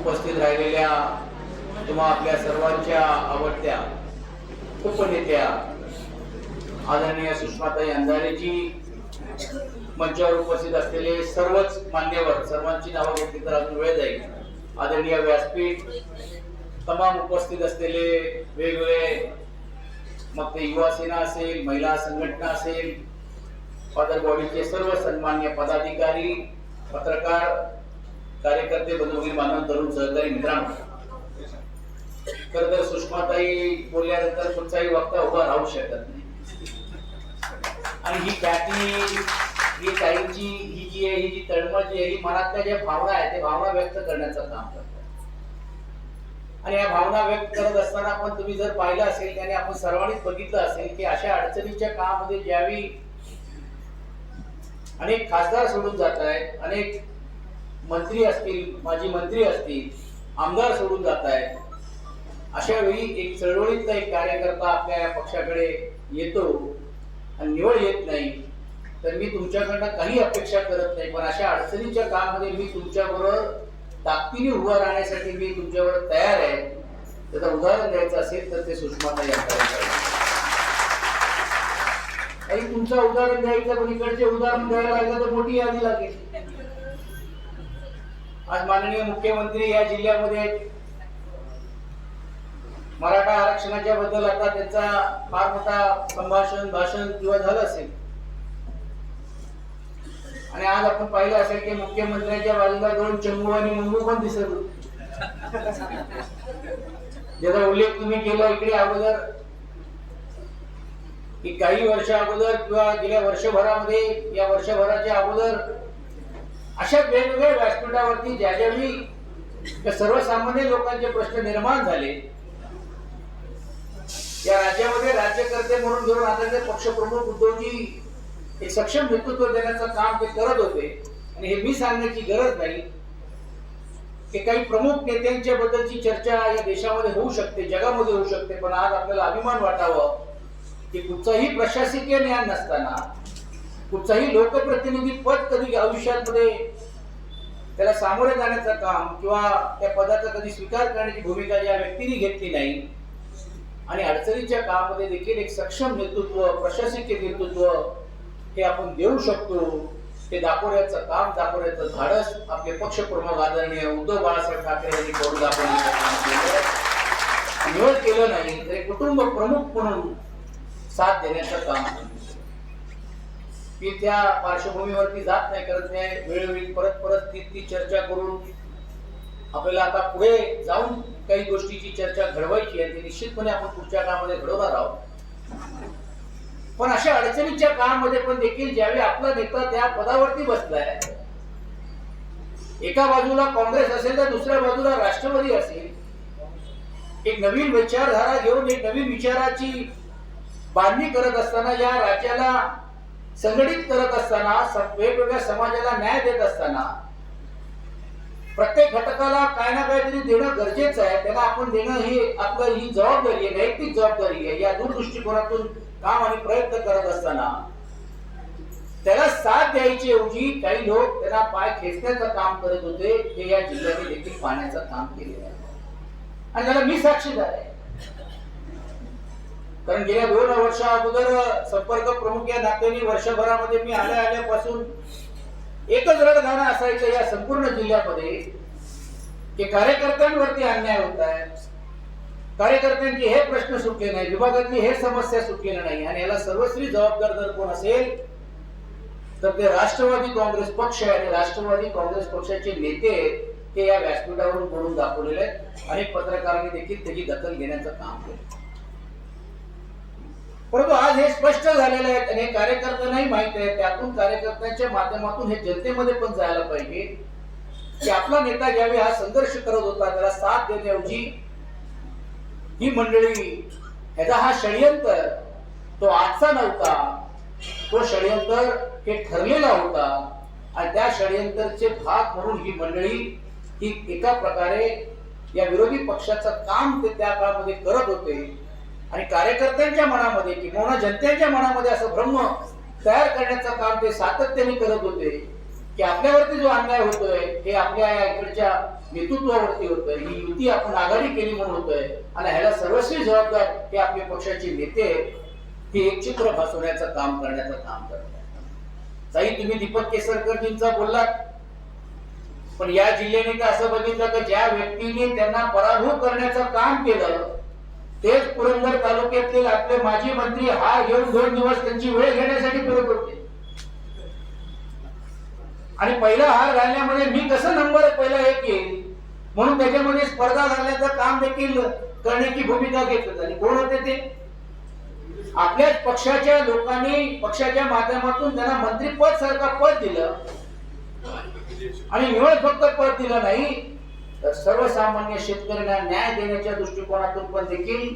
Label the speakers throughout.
Speaker 1: उपस्थित राहिलेल्या तुम्हा आपल्या सर्वांच्या आवडत्या उपनेत्या आदरणीय सुषमाताई अंधारेजी, मंचावर उपस्थित असलेले सर्वच मान्यवर, सर्वांची नावं घेतली तर अजून वेळ जाईल, आदरणीय व्यासपीठ, तमाम उपस्थित असलेले वेगवेगळे, मग ते युवा सेना असेल, महिला संघटना असेल, फादर बॉडीचे सर्व सन्मान्य पदाधिकारी, पत्रकार, कार्यकर्ते, बंधुभगिनी, बांधव, तरुण सहकारी मित्रांनो, खरं तर सुषमाताई बोलल्यानंतर कुठचाही वक्ता उभा राहू शकत नाही. आणि ही ख्याती, ही ताईंची ही जी तळमळ जी आहे, ही मनातल्या ज्या भावना आहेत ते भावना व्यक्त करण्याचं काम करतात. आणि या भावना व्यक्त करत असताना पण तुम्ही जर पाहिलं असेल, त्याने आपण सर्वांनीच बघितलं असेल की अशा अडचणीच्या काळामध्ये ज्यावेळी अनेक खासदार सोडून जात आहेत, अनेक मंत्री असतील, माजी मंत्री असतील, आमदार सोडून जात आहेत, अशा वेळी एक चळवळीतला एक कार्यकर्ता आपल्या या पक्षाकडे येतो आणि निवड येत नाही, तर मी तुमच्याकडनं काही अपेक्षा करत नाही, पण अशा अडचणीच्या काळामध्ये मी तुमच्याबरोबर ताकदीने उभं राहण्यासाठी मी तुमच्याबरोबर तयार आहे. त्याचं उदाहरण द्यायचं असेल तर ते सुषमाताई अंधारे. काही तुमचं उदाहरण द्यायचं, पण इकडचे उदाहरण द्यायला लागलं तर मोठी यादी लागेल. आज माननीय मुख्यमंत्री या जिल्ह्यामध्ये मराठा आरक्षणाच्या बद्दल आता त्यांचा फार मोठा भाषण किंवा झालं असेल, आणि आज आपण पाहिलं असेल की मुख्यमंत्र्यांच्या बाजूला दोन चंगू आणि मंगू पण दिसत होते, ज्याचा उल्लेख तुम्ही केला इकडे अगोदर की काही वर्ष अगोदर किंवा गेल्या वर्षभरामध्ये, या वर्षभराच्या अगोदर अशा वेगवेगळ्या व्यासपीठावरती ज्यावेळी सर्वसामान्य लोकांचे प्रश्न निर्माण झाले, या राज्यामध्ये राज्यकर्ते म्हणून घेऊन आदरणीय पक्षप्रमुख उद्धवजी एक सक्षम नेतृत्व देण्याचं काम ते करत होते. आणि हे मी सांगण्याची गरज नाही की काही प्रमुख नेत्यांच्या बद्दलची चर्चा या देशामध्ये होऊ शकते, जगामध्ये होऊ शकते, पण आज आपल्याला अभिमान वाटावं की कुठचाही प्रशासकीय ज्ञान नसताना, कुठचाही लोकप्रतिनिधी पद कधी आयुष्यामध्ये त्याला सामोरे जाण्याचं काम किंवा त्या पदाचा कधी स्वीकार करण्याची भूमिका ज्या व्यक्तीने घेतली नाही, आणि अडचणीच्या काळामध्ये देखील एक सक्षम नेतृत्व, प्रशासकीय नेतृत्व हे आपण देऊ शकतो, ते दाखवण्याचं काम, दाखवण्याचं धाडस आपले पक्षप्रमुख आदरणीय उद्धव बाळासाहेब ठाकरे यांनी करून दाखवण्याचं काम केलं. निवड केलं नाही तरी कुटुंब प्रमुख म्हणून साथ देण्याचं काम. मी त्या पार्श्वभूमीवरती जात नाही, कारण ते वेळोवेळी परत ती चर्चा करून आपल्याला आता पुढे जाऊन काही गोष्टीची चर्चा घडवायची आहे, ती निश्चितपणे आपण पुढच्या काळामध्ये घडवणार आहोत. पण अशा अडचणीच्या काळामध्ये पण देखील ज्यावेळी आपला नेता त्या पदावरती बसलाय, एका बाजूला काँग्रेस असेल तर दुसऱ्या बाजूला राष्ट्रवादी असेल, एक नवीन विचारधारा घेऊन एक नवीन विचाराची बांधणी करत असताना, या राज्याला संघटित करत असताना, वेगवेगळ्या समाजाला न्याय देत असताना, प्रत्येक घटकाला काय ना काहीतरी देणं गरजेचं आहे, त्याला आपण देणं ही आपलं ही जबाबदारी आहे, नैतिक जबाबदारी आहे. या दूरदृष्टिकोनातून काम आणि प्रयत्न करत असताना त्याला साथ द्यायची ऐवजी काही लोक त्यांना पाय खेचण्याचं काम करत होते, हे या जिल्ह्याने देखील पाहण्याचं काम केलेलं आहे. आणि त्याला मी साक्षीदार आहे, कारण गेल्या 2 वर्षा अगोदर संपर्क प्रमुख या नात्याने वर्षभरामध्ये मी आल्यापासून एकच रडगाणं असायचं या संपूर्ण जिल्ह्यामध्ये की कार्यकर्त्यांवरती अन्याय होत आहे, कार्यकर्त्यांचे हे प्रश्न सुटले नाही, विभागातली हे समस्या सुटलेल्या नाही, आणि याला सर्वस्वी जबाबदार जर कोण असेल तर ते राष्ट्रवादी काँग्रेस पक्ष आहे. आणि राष्ट्रवादी काँग्रेस पक्षाचे नेते हे या व्यासपीठावरून बोलून दाखवलेले आहेत. अनेक पत्रकारांनी देखील त्याची दखल घेण्याचं काम केलं, परंतु आज हे स्पष्ट झालेलं आहे आणि कार्यकर्त्यांनाही माहिती आहे. त्यातून कार्यकर्त्यांच्या माध्यमातून हे जनतेमध्ये पण जायला पाहिजे की आपला नेता ज्यावेळी हा संघर्ष करत होता, त्याला साथ देण्याऐवजी ही मंडळी, ह्याचा हा षडयंत्र तो आजचा नव्हता, तो षडयंत्र हे ठरलेला होता, आणि त्या षडयंत्राचे भाग म्हणून ही मंडळी ही एका प्रकारे या विरोधी पक्षाचं काम ते त्या काळामध्ये करत होते. आणि कार्यकर्त्यांच्या मनामध्ये किंवा जनतेच्या मनामध्ये असं भ्रम तयार करण्याचं काम ते सातत्याने करत होते की आपल्यावरती जो अन्याय होतोय हे आपल्या या इकडच्या नेतृत्वावरती होतोय, ही युती आपण आघाडी केली म्हणून होतोय आणि ह्याला सर्वस्वी जबाबदार हे आपले पक्षाचे नेते हे एक चित्र फसवण्याचं काम करण्याचं काम करतात. ताई, तुम्ही दीपक केसरकरजींचा बोललात, पण या जिल्ह्याने तर असं बघितलं की ज्या व्यक्तीने त्यांना पराभूत करण्याचं काम केलं तेच पुरंदर तालुक्यातील आपले माजी मंत्री हार घेऊन 2 दिवस त्यांची वेळ घेण्यासाठी फिरत होते. आणि पहिला हार घालण्यामध्ये मी कसं नंबर पहिला 1 येईल म्हणून त्याच्यामध्ये स्पर्धा घालण्याचं काम देखील करण्याची भूमिका घेतली. आणि कोण होते ते? आपल्याच पक्षाच्या लोकांनी पक्षाच्या माध्यमातून त्यांना मंत्रीपद सारखं पद दिलं आणि निवड फक्त पद दिलं नाही तर सर्वसामान्य शेतकऱ्यांना न्याय देण्याच्या दृष्टिकोनातून पण देखील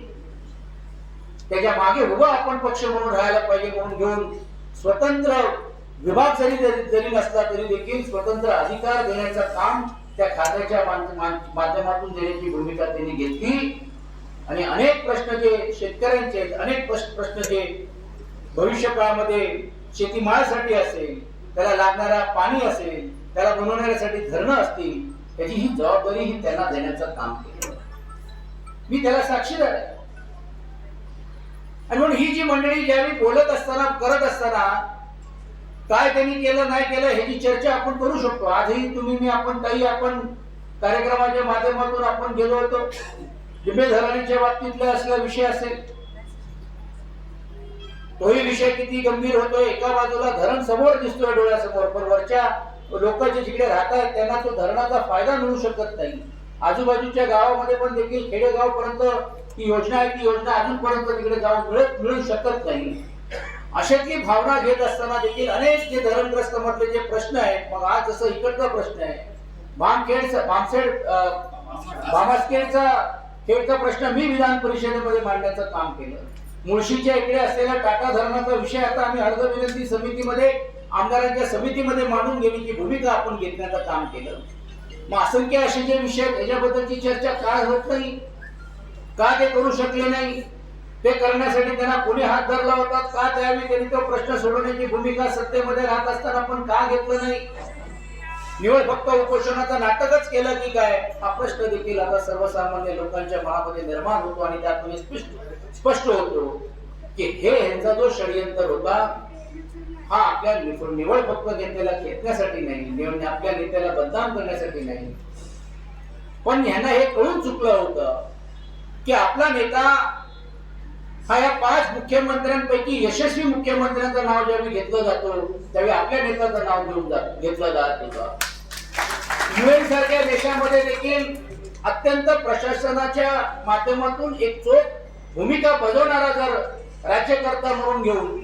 Speaker 1: त्याच्या मागे उभा आपण पक्ष म्हणून राहायला पाहिजे म्हणून घेऊन स्वतंत्र विभाग जरी नसला तरी देखील स्वतंत्र अधिकार देण्याचं काम त्या खात्याच्या माध्यमातून देण्याची भूमिका त्यांनी घेतली. आणि अनेक प्रश्न जे शेतकऱ्यांचे, अनेक प्रश्न जे भविष्य काळामध्ये शेतीमालासाठी असेल, त्याला लागणारा पाणी असेल, त्याला बनवण्यासाठी धरणं असतील, त्याची ही जबाबदारी ही त्यांना देण्याचं काम केलं. मी त्याला साक्षीदार आहे. आणि म्हणून ही जी मंडळी ज्यावेळी बोलत असताना, करत असताना काय त्यांनी केलं नाही केलं ह्याची चर्चा आपण करू शकतो. आजही तुम्ही मी आपण काही आपण कार्यक्रमाच्या माध्यमातून आपण गेलो होतो. डिबे धरणीच्या बाबतीतला असला विषय असेल, तोही विषय किती गंभीर होतोय. एका बाजूला धरण समोर दिसतोय डोळ्यासमोर, पण वरच्या लोक जे जिकडे राहतात त्यांना तो धरणाचा फायदा मिळू शकत नाही. आजूबाजूच्या गावामध्ये पण देखील खेडेगाव पर्यंत ही योजना आहे, ती योजना अजूनपर्यंत तिकडे जाऊन मिळू शकत नाही. अशातली भावना घेत असताना देखील अनेक जे धरणग्रस्त मधले जे प्रश्न आहेत, मग आज जसं इकडचा प्रश्न आहे खेडचा प्रश्न मी विधान परिषदेमध्ये मांडण्याचं काम केलं. मुळशीच्या इकडे असलेल्या टाटा धरणाचा विषय आता आम्ही अर्ध विनंती समितीमध्ये, आमदारांच्या समितीमध्ये मांडून घेण्याची भूमिका आपण घेण्याचं काम केलं. मग असंख्य असे जे विषय याच्याबद्दलची चर्चा काय होत नाही, का ते करू शकले नाही, ते करण्यासाठी त्यांना कोणी हात धरला होता का, त्यावेळी त्यांनी तो प्रश्न सोडवण्याची भूमिका सत्तेमध्ये राहत असताना पण का घेतलं नाही, निवड फक्त उपोषणाचं नाटकच केलं की काय, हा प्रश्न देखील आता सर्वसामान्य लोकांच्या मनामध्ये निर्माण होतो. आणि त्यातून स्पष्ट होतो की हे यांचा जो षडयंत्र होता हा आपल्या निवड फक्त नेत्याला खेचण्यासाठी नाही, आपल्या नेत्याला बदनाम करण्यासाठी नाही, पण यांना हे कळून चुकलं होतं की आपला नेता हा या 5 मुख्यमंत्र्यांपैकी यशस्वी मुख्यमंत्र्यांचं नाव ज्यावेळी घेतलं जातो त्यावेळी आपल्या नेत्याचं नाव घेतलं जात होतं. युएन सारख्या देशामध्ये देखील अत्यंत प्रशासनाच्या माध्यमातून एक चोख भूमिका बजावणारा जर राज्यकर्ता म्हणून घेऊन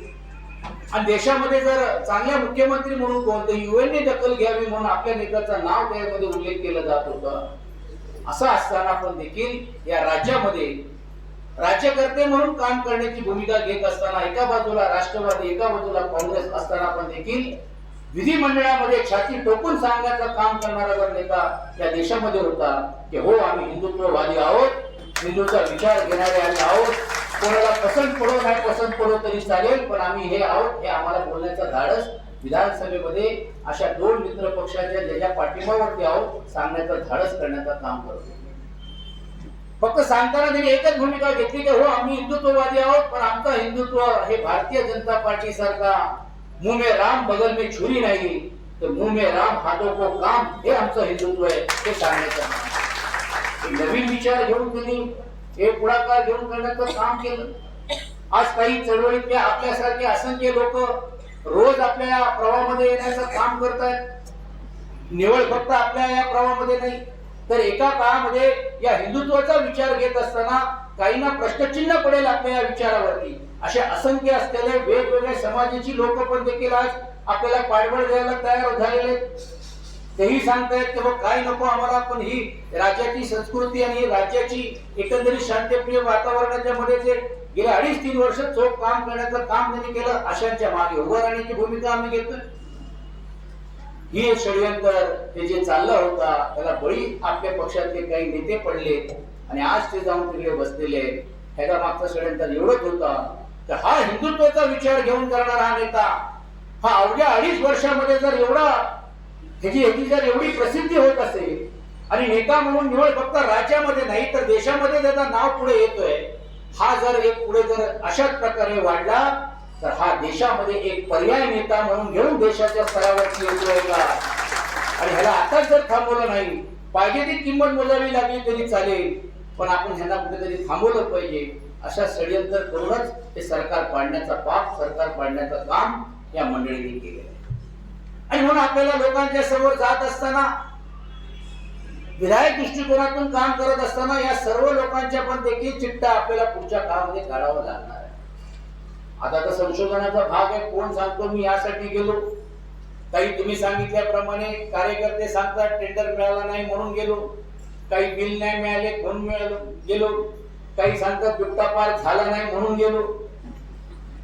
Speaker 1: आणि देशामध्ये जर चांगल्या मुख्यमंत्री म्हणून कोण तर युएनने दखल घ्यावी म्हणून आपल्या नेत्याचं नाव त्यामध्ये उल्लेख केला जात होता. असं असताना पण देखील या राज्यामध्ये राज्यकर्ते म्हणून काम करण्याची भूमिका घेत असताना एका बाजूला राष्ट्रवादी, एका बाजूला काँग्रेस असताना पण देखील विधिमंडळामध्ये छाती टोकून सांगण्याचं काम करणारा जर नेता या देशामध्ये होता की हो आम्ही हिंदुत्ववादी आहोत, हिंदूचा विचार घेणारे आम्ही आहोत, कोणाला पसंत पडो नाही पसंत पडो तरी चालेल पण आम्ही हे आहोत, हे आम्हाला बोलण्याचं धाडस विधानसभेमध्ये अशा 2 मित्र पक्षाच्या ज्याच्या पाठिंबावरती आहोत सांगण्याचं धाडस करण्याचं काम करतो. फक्त सांगताना त्यांनी एकच भूमिका घेतली की हो आम्ही हिंदुत्ववादी आहोत पण आमचा हिंदुत्व हे भारतीय जनता पार्टी सारखा मुंह में राम बगल में छुरी नाही तर मुंह में राम हाथों को काम हे आमचं हिंदुत्व आहे हे सांगण्याचं नवीन विचार घेऊन त्यांनी हे पुढाकार घेऊन करण्याचं काम केलं. आज काही चळवळीतल्या आपल्यासारखे असंख्य लोक रोज आपल्या या प्रवाहामध्ये येण्याचं काम करतात. निवड फक्त आपल्या या प्रवाहामध्ये नाही तर एका काळामध्ये या हिंदुत्वाचा विचार घेत असताना काहींना प्रश्नचिन्ह पडेल आपल्या या विचारावरती. अशा असंख्य असलेले वेगवेगळ्या समाजाची लोक पण देखील आज आपल्याला पाठबळ द्यायला तयार झालेले. तेही सांगतायत की बाबा काय नको आम्हाला, पण ही राज्याची संस्कृती आणि राज्याची एकंदरीत शांतप्रिय वातावरणाच्या मध्ये जे गेल्या 2.5-3 वर्ष चोख काम करण्याचं काम त्यांनी केलं, अशांच्या मागे उभं राहण्याची भूमिका आम्ही घेतोय. ही षडयंत्र हे जे चाललं होता त्याला बळी आपल्या पक्षातले काही नेते पडले आणि आज ते जाऊन तिकडे बसलेले. ह्याचा मागचा षडयंत्र एवढंच होता तर हा हिंदुत्वाचा विचार घेऊन करणारा हा नेता हा अवघ्या 2.5 वर्षामध्ये जर एवढा ह्याची जर एवढी प्रसिद्धी होत असेल आणि नेता म्हणून निवड फक्त राज्यामध्ये नाही तर देशामध्ये त्याचं नाव पुढे येतोय, हा जर एक पुढे जर अशाच प्रकारे वाढला तर हा देशामध्ये एक पर्याय नेता म्हणून घेऊन देशाच्या स्तरावरती येतोय का? आणि ह्याला आताच जर थांबवलं नाही, पाहिजे ती किंमत मोजावी लागली तरी चालेल, पण आपण ह्यांना कुठेतरी थांबवलं पाहिजे. अशा षडयंत्र करूनच हे सरकार पाडण्याचा पाप, सरकार पाडण्याचं काम या मंडळींनी केलेलं आहे. आणि म्हणून आपल्याला लोकांच्या समोर जात असताना, विधायक दृष्टिकोनातून काम करत असताना या सर्व लोकांच्या पण देखील चिट्टा आपल्याला पुढच्या काळामध्ये काढावं लागणार आहे. आता तर संशोधनाचा भाग आहे, कोण सांगतो मी यासाठी गेलो, काही तुम्ही सांगितल्याप्रमाणे कार्यकर्ते सांगतात टेंडर मिळाला नाही म्हणून गेलो, काही बिल नाही मिळाले म्हणून गेलो, काही सांगतात बिबटा पार झाला नाही म्हणून गेलो.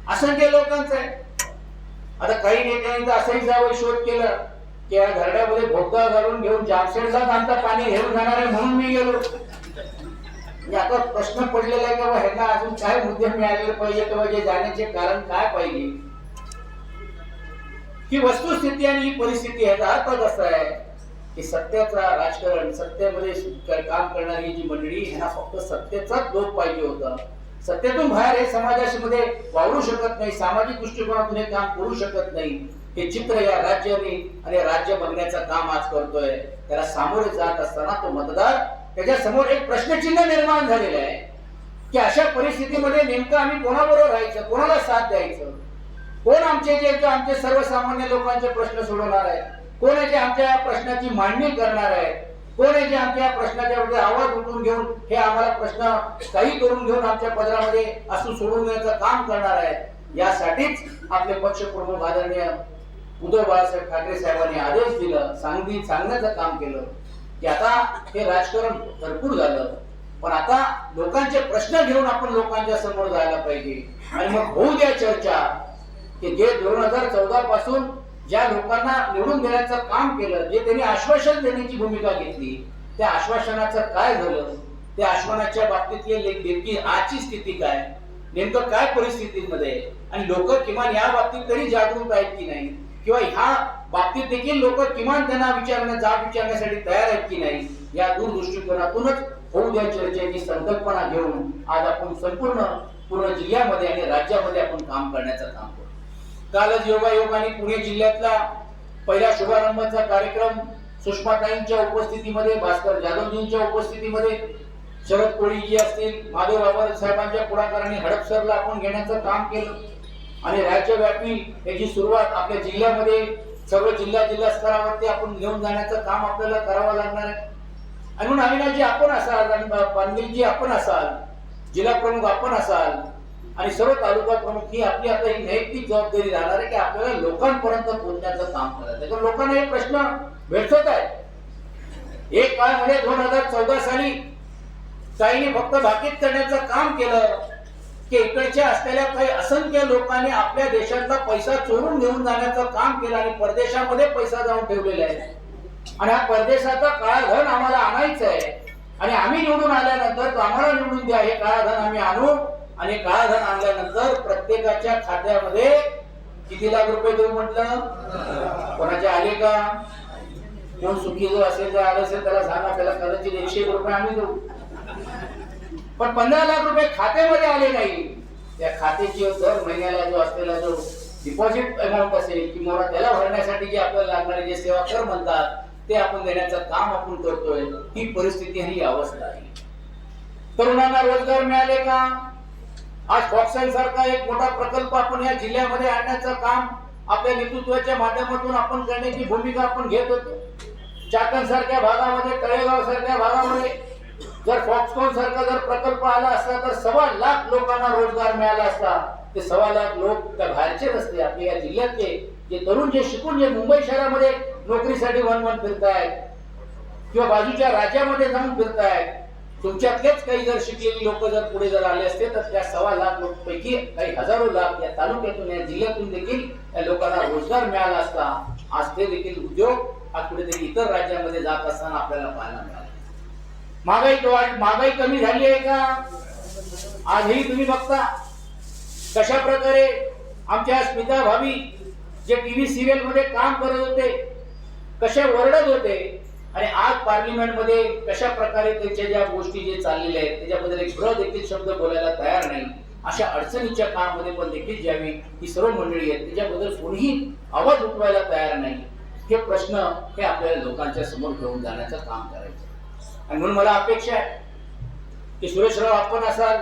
Speaker 1: असंख्य लोकांचं आहे. आता काही नेत्यांनी तर असंही जावं शोध केला की या घरड्यामध्ये भोका घालून घेऊन जामशेडलाच आमचं पाणी घेऊन जाणार आहे म्हणून मी गेलो. आता प्रश्न पडलेला आहे की बाबा ह्यांना अजून काय मुद्दे मिळालेले पाहिजे किंवा जे जाण्याचे कारण काय पाहिजे. ही वस्तुस्थिती आणि ही परिस्थिती, ह्याचा अर्थ कसा आहे की सत्याचा राजकारण, सत्तेमध्ये काम करणारी जी मंडळी ह्यांना फक्त सत्तेचाच लोभ पाहिजे होता. सत्तेतून बाहेर हे समाजामध्ये वावरू शकत नाही, सामाजिक दृष्टिकोनातून हे काम करू शकत नाही. हे चित्र या राज्याने आणि राज्य बघण्याचं काम आज करतोय. त्याला सामोरे जात असताना तो मतदार, त्याच्या समोर एक प्रश्नचिन्ह निर्माण झालेलं आहे की अशा परिस्थितीमध्ये नेमकं आम्ही कोणाबरोबर राहायचं, कोणाला साथ द्यायचं, कोण आमचे सर्वसामान्य लोकांचे प्रश्न सोडवणार आहे, कोण आहे जे आमच्या प्रश्नाची मांडणी करणार आहे, कोण आहे जे आमच्या प्रश्नाच्या विरुद्ध आवाज उठवून घेऊन हे आम्हाला प्रश्न काही करून घेऊन आमच्या पदरामध्ये असू सोडून देण्याचं काम करणार आहे. यासाठीच आपले पक्षप्रमुख आदरणीय उद्धव बाळासाहेब ठाकरे साहेबांनी आदेश दिला, सांगण्याचं काम केलं की आता हे राजकारण भरपूर झालं, पण आता लोकांचे प्रश्न घेऊन आपण लोकांच्या समोर जायला पाहिजे. आणि मग होऊ द्या चर्चा की जे 2014 पासून ज्या लोकांना निवडून देण्याचं काम केलं, जे त्यांनी आश्वासन देण्याची भूमिका घेतली, त्या आश्वासनाचं काय झालं, त्या आश्वासनाच्या बाबतीतली नेमकी आजची स्थिती काय, नेमकं काय परिस्थितीमध्ये, आणि लोक किमान या बाबतीत तरी जागरूक आहेत की नाही, किंवा ह्या बाबतीत देखील लोक किमान त्यांना विचारण्यासाठी तयार आहेत की नाही, या दूरदृष्टिकोनातूनच होऊ द्या चर्चेची संकल्पना घेऊन आज आपण पूर्ण जिल्ह्यामध्ये आणि राज्यामध्ये आपण काम करण्याचं काम करतो. कालच योगायोगाने पुणे जिल्ह्यातला पहिला शुभारंभाचा कार्यक्रम सुषमाताईंच्या उपस्थितीमध्ये, भास्कर जाधवजींच्या उपस्थितीमध्ये, शरद कोळीजी असतील, माधव बाबर साहेबांच्या पुढाकाराने हडपसरला आपण घेण्याचं काम केलं. आणि राज्यव्यापी याची सुरुवात आपल्या जिल्ह्यामध्ये सर्व जिल्हा स्तरावरती आपण घेऊन जाण्याचं काम आपल्याला करावं लागणार आहे. आणि म्हणून अविनाशजी आपण असाल, आणि पानगिलजी आपण असाल, जिल्हा प्रमुख आपण असाल, आणि सर्व तालुका प्रमुख ही आपली आता ही नैतिक जबाबदारी राहणार आहे की आपल्याला लोकांपर्यंत पोहोचण्याचं काम करायचं. तर लोकांना हे प्रश्न भेटत आहेत. एक काळ मध्ये 2014 साली ताईने फक्त भाकीत करण्याचं काम केलं की इकडच्या असलेल्या काही असंख्य लोकांनी आपल्या देशातला पैसा चोरून घेऊन जाण्याचं काम केलं आणि परदेशामध्ये पैसा जाऊन ठेवलेला आहे. आणि हा परदेशाचा काळा धन आम्हाला आणायचं आहे, आणि आम्ही निवडून आल्यानंतर आम्हाला निवडून द्या, हे काळा धन आम्ही आणू. आणि काळा धन आणल्यानंतर प्रत्येकाच्या खात्यामध्ये किती लाख रुपये देऊ म्हटलं, कोणाचे आले का, कोण सुखी जो असेल जे आलं असेल त्याला सांगा, त्याला कदाचित 101 रुपये आम्ही देऊ. पण 15 लाख रुपये खात्यामध्ये आले नाही, त्या खात्याची दर महिन्याला जो असलेला जो डिपॉझिट अमाऊंट असेल किंवा त्याला भरण्यासाठी जे आपल्याला लागणारे जे सेवा कर म्हणतात ते आपण देण्याचं काम आपण करतोय. ही परिस्थिती आणि ही अवस्था आहे. तरुणांना रोजगार मिळाले का? आज फॉक्साईल सारखा एक मोठा प्रकल्प आपण या जिल्ह्यामध्ये आणण्याचं काम आपल्या नेतृत्वाच्या माध्यमातून आपण करण्याची भूमिका आपण घेत होतो. चाकण सारख्या भागामध्ये, तळेगाव सारख्या भागामध्ये जर फॉक्सकॉन सारखा जर प्रकल्प आला असता तर 1.25 लाख लोकांना रोजगार मिळाला असता. ते 1.25 लाख लोक त्या बाहेरचे नसते, आपल्या या जिल्ह्यातले जे तरुण जे शिकून जे मुंबई शहरामध्ये नोकरीसाठी वन फिरतायत किंवा बाजूच्या राज्यामध्ये जाऊन फिरतायत, तुमच्यातलेच काही जर शिकलेली लोक जर पुढे जर आले असते तर त्या 1.25 लाख लोकांपैकी काही हजारो लाख या तालुक्यातून या जिल्ह्यातून देखील या लोकांना रोजगार मिळाला असता. आज ते देखील उद्योग आज कुठेतरी इतर राज्यामध्ये जात असताना आपल्याला पाहायला मिळाले. महागाई कमी झाली आहे का? आजही तुम्ही बघता कशा प्रकारे आमच्या स्मिता भाभी जे टीव्ही सिरियल मध्ये काम करत होते, कशा ओरडत होते आणि आज पार्लिमेंटमध्ये कशा प्रकारे त्यांच्या ज्या गोष्टी जे चाललेल्या आहेत त्याच्याबद्दल एक देखील शब्द बोलायला तयार नाही. अशा अडचणीच्या काळामध्ये पण देखील ज्यावेळी ही सर्व मंडळी आहेत त्याच्याबद्दल कोणीही आवाज उठवायला तयार नाही. हे प्रश्न हे आपल्याला लोकांच्या समोर घेऊन जाण्याचं काम करायचं. आणि म्हणून मला अपेक्षा आहे की सुरेशराव आपण असाल,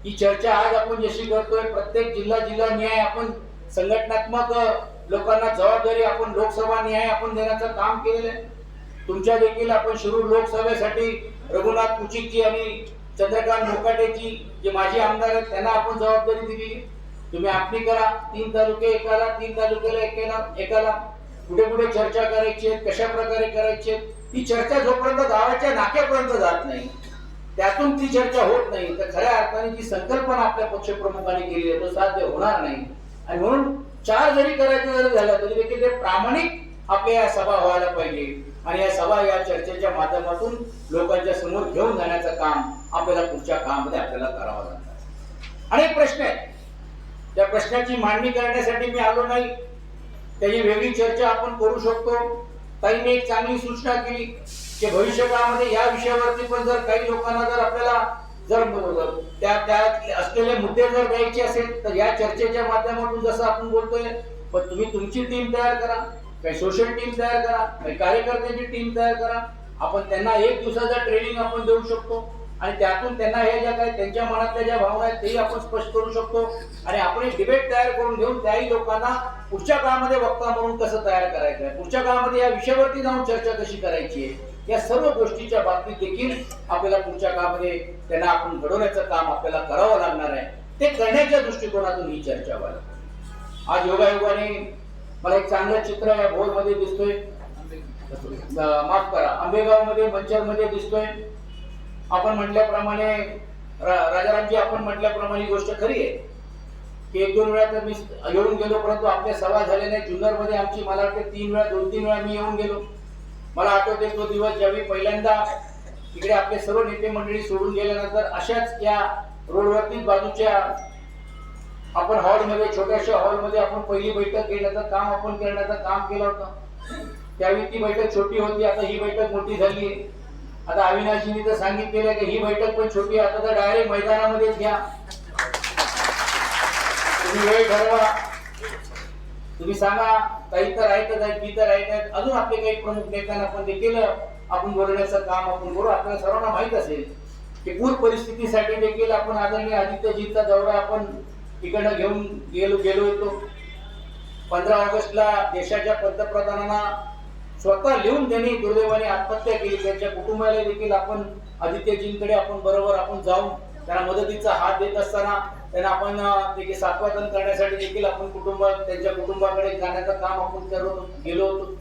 Speaker 1: ही चर्चा आज आपण जशी करतोय प्रत्येक जिल्हा न्याय आपण संघटनात्मक लोकांना जबाबदारी आपण लोकसभा न्याय आपण देण्याचं काम केलेलं आहे. तुमच्या देखील आपण शिरूर लोकसभेसाठी रघुनाथ कुचिकची आणि चंद्रकांत मोकाटेची जे माजी आमदार आहेत त्यांना आपण जबाबदारी दिली. तुम्ही आपली करा, 3 तालुके एकाला, 3 तालुक्याला एकाला कुठे कुठे चर्चा करायची आहे, कशा प्रकारे करायची आहे, ती चर्चा जोपर्यंत गावाच्या नाक्यापर्यंत जात नाही त्यातून ती चर्चा होत नाही तर खऱ्या अर्थाने जी संकल्पना आपल्या पक्षप्रमुखांनी केली आहे तो साध्य होणार नाही. आणि म्हणून 4 जरी करायचं जरी झालं तरी देखील ते प्रामाणिक आपल्या या सभा व्हायला पाहिजे आणि या सभा या चर्चेच्या माध्यमातून लोकांच्या समोर घेऊन जाण्याचं काम आपल्याला पुढच्या काळामध्ये आपल्याला करावं लागतं. अनेक प्रश्न आहेत, त्या प्रश्नाची मांडणी करण्यासाठी मी आलो नाही, त्याची वेगळी चर्चा आपण करू शकतो. ताईने एक चांगली सूचना केली की भविष्य काळामध्ये या विषयावरती पण जर काही लोकांना जर आपल्याला जर त्या असलेले मुद्दे जर द्यायचे असेल तर या चर्चेच्या माध्यमातून जसं आपण बोलतोय पण तुम्ही तुमची टीम तयार करा, काही सोशल टीम तयार करा, काही कार्यकर्त्यांची टीम तयार करा. आपण त्यांना 1 दिवसाचा ट्रेनिंग आपण देऊ शकतो आणि त्यातून त्यांना हे ज्या काही त्यांच्या मनातल्या ज्या भावना आहेत तेही आपण स्पष्ट करू शकतो आणि आपण एक डिबेट तयार करून घेऊन त्याही लोकांना पुढच्या काळामध्ये वक्ता म्हणून कसं तयार करायचं आहे, पुढच्या काळामध्ये या विषयावरती जाऊन चर्चा कशी करायची आहे, या सर्व गोष्टीच्या बाबतीत देखील आपल्याला पुढच्या काळामध्ये त्यांना आपण घडवण्याचं काम आपल्याला करावं लागणार आहे. ते करण्याच्या दृष्टिकोनातून ही चर्चा व्हायला. आज योगायोगाने मला एक चांगलं चित्र या भोरमध्ये दिसतोय, माफ करा आंबेगाव मध्ये मंचर मध्ये दिसतोय. आपण म्हटल्याप्रमाणे राजारामजी आपण म्हटल्याप्रमाणे गोष्ट खरी आहे की 1-2 वेळा तर मी येऊन गेलो परंतु आपल्या सभा झाल्या नाही. जुन्नर मध्ये आमची मला वाटते 2-3 वेळा मी येऊन गेलो. मला आठवते तो दिवस ज्यावेळी पहिल्यांदा इकडे आपले सर्व नेते मंडळी सोडून गेल्यानंतर अशाच या रोडवरती बाजूच्या आपण हॉलमध्ये छोट्याशा हॉलमध्ये आपण पहिली बैठक घेण्याचं काम आपण करण्याचं काम केलं होतं. त्यावेळी ती बैठक छोटी होती, आता ही बैठक मोठी झाली आहे. आता अविनाशजींनी तर सांगितलेलं आहे की ही बैठक पण छोटी आहे, आता तर डायरेक्ट मैदानामध्येच घ्या. तुम्ही वेळ ठरवा, तुम्ही सांगा काही तर ऐकत आहेत, मी तर ऐकत, अजून आपले काही प्रमुख नेत्यांना पण देखील आपण बोलण्याचं काम आपण करू. आपल्याला सर्वांना माहित असेल की पूर परिस्थितीसाठी देखील आपण आदरणीय आदित्यजींचा दौरा आपण इकडनं घेऊन गेलो होतो. 15 ऑगस्टला देशाच्या पंतप्रधानांना स्वतः लिहून त्यांनी दुर्दैवाने आत्महत्या केली. त्यांच्या कुटुंबाला देखील आपण आदित्यजींकडे आपण बरोबर आपण जाऊन त्यांना मदतीचा हात देत असताना त्यांना आपण देखील सात्वधन करण्यासाठी देखील आपण त्यांच्या कुटुंबाकडे जाण्याचं काम आपण गेलो होतो.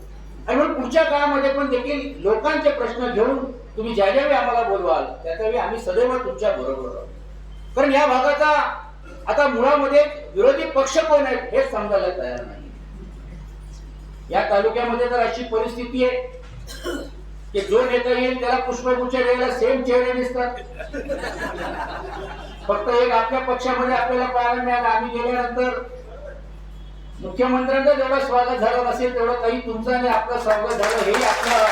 Speaker 1: आणि म्हणून पुढच्या काळामध्ये पण देखील लोकांचे प्रश्न घेऊन तुम्ही ज्या ज्यावेळी आम्हाला बोलवाल त्यावेळी आम्ही सदैव तुमच्या बरोबर आहोत. कारण या भागाचा आता मुळामध्ये विरोधी पक्ष कोण आहेत हेच समजायला तयार नाही. या तालुक्यामध्ये तर अशी परिस्थिती आहे की जो नेता येईल त्याला पुष्पगुच्छ द्यायला सेम चेहरे दिसतात. फक्त एक आपल्या पक्षामध्ये आपल्याला पाहायला मिळालं, आम्ही गेल्यानंतर मुख्यमंत्र्यांचं जेवढं स्वागत झालं नसेल तेवढं काही तुमचं आणि आपलं स्वागत झालं हे आपलं